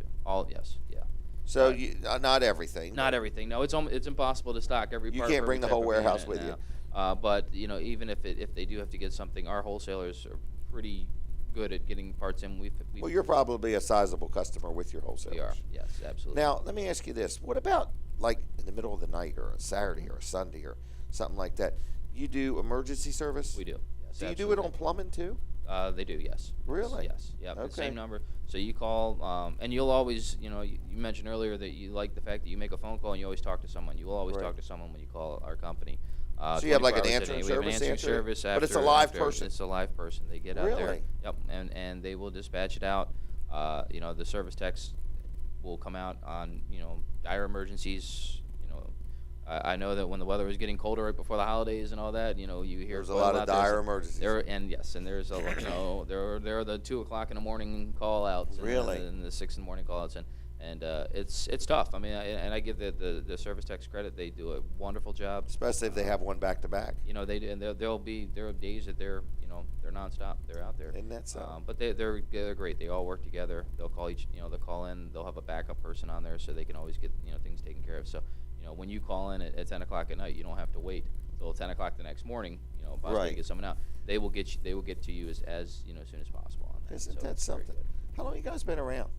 Yes, yeah. So not everything. Not everything. No, it's impossible to stock every part. You can't bring the whole warehouse with you. But you know, even if they do have to get something, our wholesalers are pretty good at getting parts in. Well, you're probably a sizable customer with your wholesalers. We are. Yes, absolutely. Now, let me ask you this: what about like in the middle of the night, or a Saturday, or a Sunday, or something like that? You do emergency service? We do. Yes, do you do it on plumbing too? They do, yes. Really? Yes. Yeah. Okay. The same number. So you call, and you'll always, you know, you mentioned earlier that you like the fact that you make a phone call and you always talk to someone. You will always talk to someone when you call our company. So you have like an answering service? We have an answering service after, but it's a live person. It's a live person. They get out there. Really? Yep. And they will dispatch it out. You know, the service techs will come out on, you know, dire emergencies. You know, I know that when the weather was getting colder right before the holidays and all that, you know, you hear there's a lot of dire emergencies. And there's a, you know, there are the 2 o'clock in the morning call outs. Really? And the 6 in the morning call outs, And it's tough. I mean, I give the service techs credit. They do a wonderful job, especially if they have one back to back. You know, they do, and there are days that they're nonstop. They're out there. Isn't that so? But they're great. They all work together. They'll call they'll call in. They'll have a backup person on there so they can always get things taken care of. So when you call in at 10 o'clock at night, you don't have to wait till 10 o'clock the next morning. Possibly Right. to get someone out. They will get to you as soon as possible on that. Isn't So that it's very something? How long you guys been around?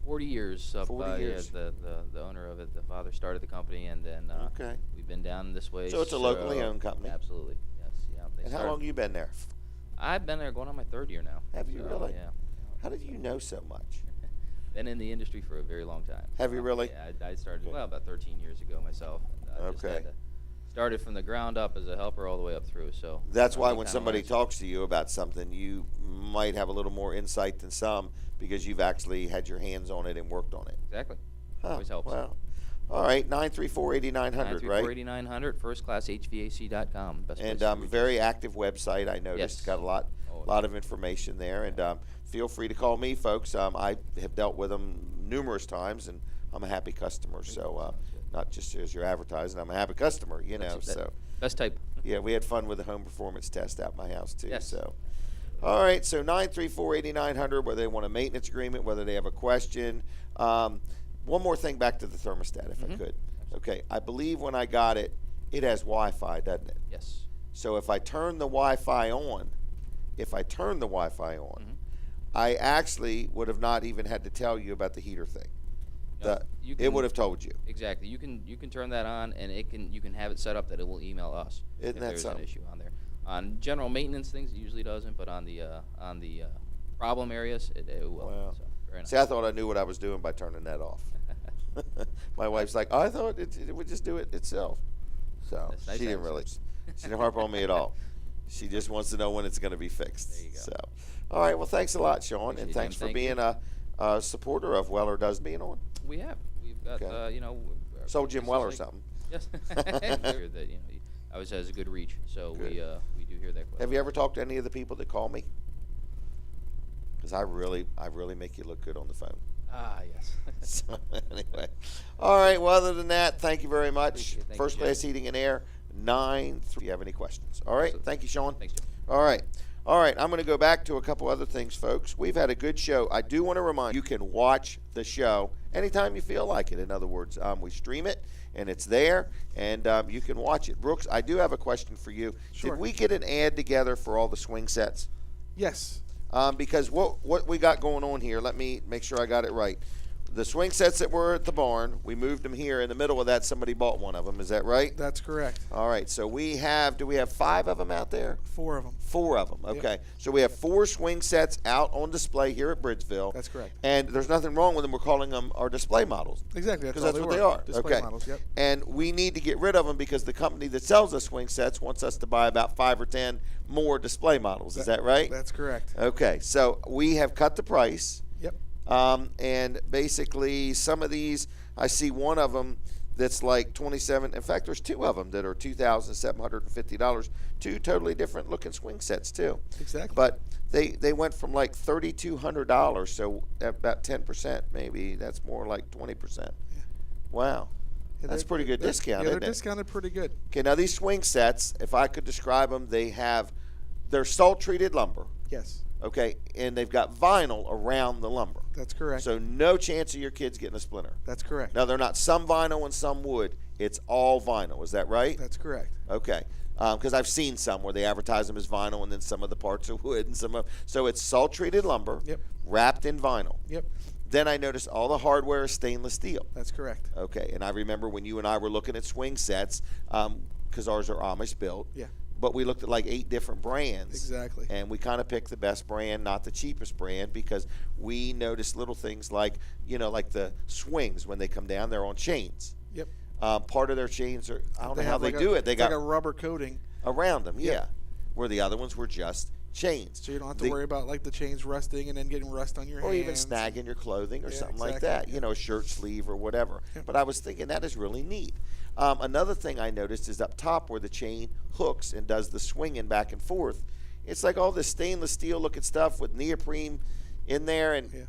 40 years. 40 years. Yeah, the owner of it, the father started the company, and then Okay. we've been down this way. So it's a locally owned company? Absolutely, yes. Yeah. And how long you been there? I've been there going on my 3rd year now. Have you So, really? Yeah. How did you know so much? Been in the industry for a very long time. Have you really? Yeah, I started about 13 years ago myself. And, just Okay. had to started from the ground up as a helper all the way up through. So That's why you when kinda somebody learn. talks to you about something, you might have a little more insight than some because you've actually had your hands on it and worked on it. Exactly. Huh, Always helps. Wow. All right, 934-8900, right? 934-8900, firstclasshvac.com. Best And place to reach very active website. I noticed. Yes. Got a lot of information there. And feel free to call me, folks. I have dealt with them numerous times, and I'm a happy customer. So not just as you're advertising, I'm a happy customer. So best type. Yeah, we had fun with the home performance test at my house too. Yes. So, all right. So 934-8900. Whether they want a maintenance agreement, whether they have a question. One more thing back to the thermostat, if I could. Okay. I believe when I got it, it has Wi-Fi, doesn't it? Yes. So if I turn the Wi-Fi on, I actually would have not even had to tell you about the heater thing. No, It would have told you. Exactly. You can turn that on, and you can have it set up that it will email us Isn't if that there's an something? issue on there. On general maintenance things, it usually doesn't, but on the problem areas, it will. Wow. So, very nice. See, I thought I knew what I was doing by turning that off. My wife's like, I thought it would just do it itself. So That's nice she didn't answer. really. She didn't harp on me at all. She just wants to know when it's going to be fixed. There you go. So, all right. Well, thanks a lot, Sean, Appreciate and it, thanks Dan. for Thank being you. a supporter of Weller Does being on. We've got Okay. our Sold Jim business Weller like- something. Yes. That he always has a good reach, so Good. we do hear that. quite a Have you lot. ever talked to any of the people that call me? Because I really make you look good on the phone. Ah, yes. So anyway, all right. Well, other than that, thank you very much. Appreciate it. Thank First you, Class Jim. Heating and Air 9. If you have any questions, all right. Absolutely. Thank you, Sean. Thanks, Jim. All right. I'm going to go back to a couple other things, folks. We've had a good show. I do want to remind you can watch the show anytime you feel like it. In other words, we stream it, and it's there, and you can watch it. Brooks, I do have a question for you. Sure. Did we get an ad together for all the swing sets? Yes. Because what we got going on here, let me make sure I got it right. The swing sets that were at the barn, we moved them here. In the middle of that, somebody bought one of them. Is that right? That's correct. All right. So do we have 5 of them out there? 4 of them. 4 of them. Okay. Yep. So we have 4 swing sets out on display here at Bridgeville. That's correct. And there's nothing wrong with them. We're calling them our display models. Exactly. Because all that's what were. they are. Display okay. models, yep. And we need to get rid of them because the company that sells us swing sets wants us to buy about 5 or 10 more display models. Is that right? That's correct. Okay. So we have cut the price. Yep. And basically, some of these, I see one of them that's like 27. In fact, there's 2 of them that are $2,750. 2 totally different looking swing sets too. Exactly. But they went from like $3,200, so about 10% maybe. That's more like 20%. Wow. Yeah, That's pretty good discount, Yeah, isn't they're it? discounted pretty good. Okay, now these swing sets, if I could describe them, they're salt-treated lumber. Yes. Okay, and they've got vinyl around the lumber. That's correct. So no chance of your kids getting a splinter. That's correct. Now, they're not some vinyl and some wood. It's all vinyl. Is that right? That's correct. Okay. Because I've seen some where they advertise them as vinyl and then some of the parts are wood and some of. So it's salt-treated lumber wrapped in vinyl. Yep. Then I noticed all the hardware is stainless steel. That's correct. Okay. And I remember when you and I were looking at swing sets, because ours are Amish built. Yeah. But we looked at like 8 different brands. Exactly. And we kind of picked the best brand, not the cheapest brand, because we noticed little things like, like the swings when they come down, they're on chains. Yep. Part of their chains are, I don't know how they have do it. They got like a rubber coating around them, Yeah. yeah. Where the other ones were just chains. so you don't have to worry about like the chains rusting and then getting rust on your Or hands. even snagging your clothing or Yeah, something like exactly. that, a shirt sleeve or whatever. Yeah. But I was thinking that is really neat. Another thing I noticed is up top where the chain hooks and does the swinging back and forth. It's like all this stainless steel looking stuff with neoprene in there, and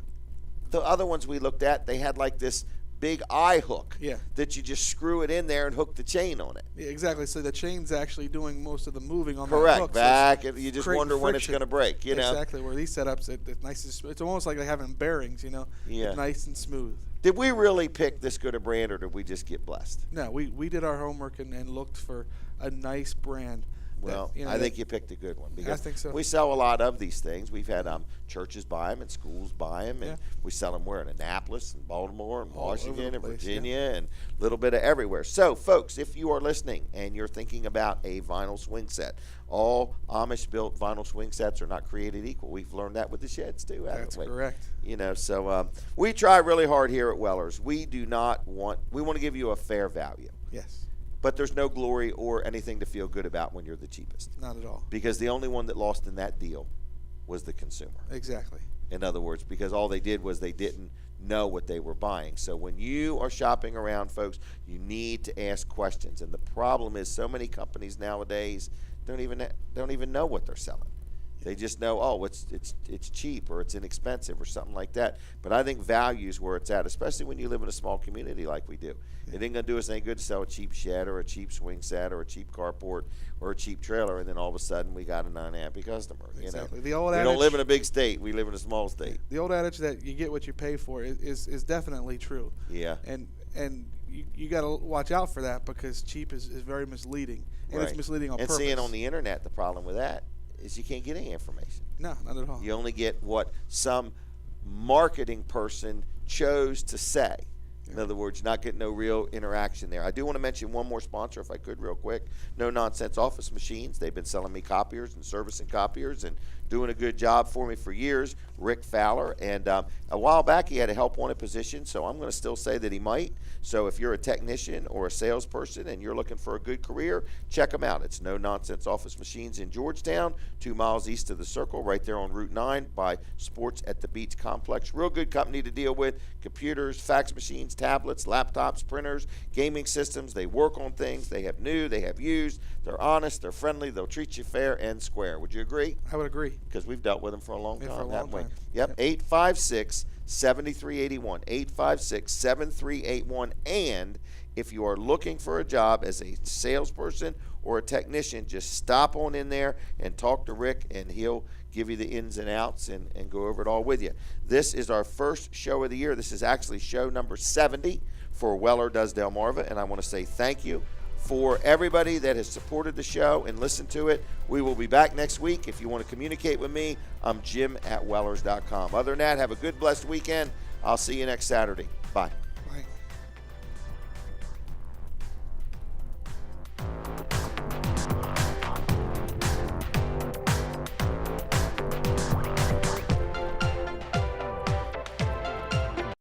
the other ones we looked at, they had like this big eye hook that you just screw it in there and hook the chain on it. Yeah, exactly. So the chain's actually doing most of the moving on Correct. that hook. Back, so you just wonder when it's going to break, you know. Exactly. Where these setups, it's nice and smooth. It's almost like they having bearings, you know. Yeah. It's nice and smooth. Did we really pick this good a brand, or did we just get blessed? No, we did our homework and looked for a nice brand. Well, I think you picked a good one, because I think so. we sell a lot of these things. We've had churches buy them and schools buy them, and we sell them where? In Annapolis and Baltimore and Washington and Virginia and a little bit of everywhere. So, folks, if you are listening and you're thinking about a vinyl swing set, all Amish-built vinyl swing sets are not created equal. We've learned that with the sheds too, haven't we? That's correct. You know, so we try really hard here at Wellers. We want to give you a fair value. Yes. But there's no glory or anything to feel good about when you're the cheapest. Not at all. Because the only one that lost in that deal was the consumer. Exactly. In other words, because all they did was they didn't know what they were buying. So when you are shopping around, folks, you need to ask questions. And the problem is so many companies nowadays don't even know what they're selling. They just know, oh, it's cheap or it's inexpensive or something like that. But I think value is where it's at, especially when you live in a small community like we do. It ain't going to do us any good to sell a cheap shed or a cheap swing set or a cheap carport or a cheap trailer, and then all of a sudden we got an unhappy customer. Exactly. You know? The old we adage, don't live in a big state. We live in a small state. The old adage that you get what you pay for is definitely true. Yeah. And you got to watch out for that, because cheap is very misleading. And it's misleading on purpose. And seeing on the internet, the problem with that is you can't get any information. No, not at all. You only get what some marketing person chose to say. In other words, you're not getting no real interaction there. I do want to mention one more sponsor, if I could, real quick. No Nonsense Office Machines. They've been selling me copiers and servicing copiers and doing a good job for me for years. Rick Fowler. And a while back, he had a help wanted position, so I'm going to still say that he might. So if you're a technician or a salesperson and you're looking for a good career, check them out. It's No Nonsense Office Machines in Georgetown, 2 miles east of the Circle, right there on Route 9 by Sports at the Beach Complex. Real good company to deal with. Computers, fax machines, tablets, laptops, printers, gaming systems. They work on things. They have new, they have used. They're honest, they're friendly, they'll treat you fair and square. Would you agree? I would agree. Because we've dealt with them for a long time, for a long haven't we? time. Yep, 856-7381, 856-7381. And if you are looking for a job as a salesperson or a technician, just stop on in there and talk to Rick, and he'll give you the ins and outs and go over it all with you. This is our first show of the year. This is actually show number 70 for Weller Does Delmarva, and I want to say thank you for everybody that has supported the show and listened to it. We will be back next week. If you want to communicate with me, I'm Jim@Wellers.com. Other than that, have a good, blessed weekend. I'll see you next Saturday. Bye.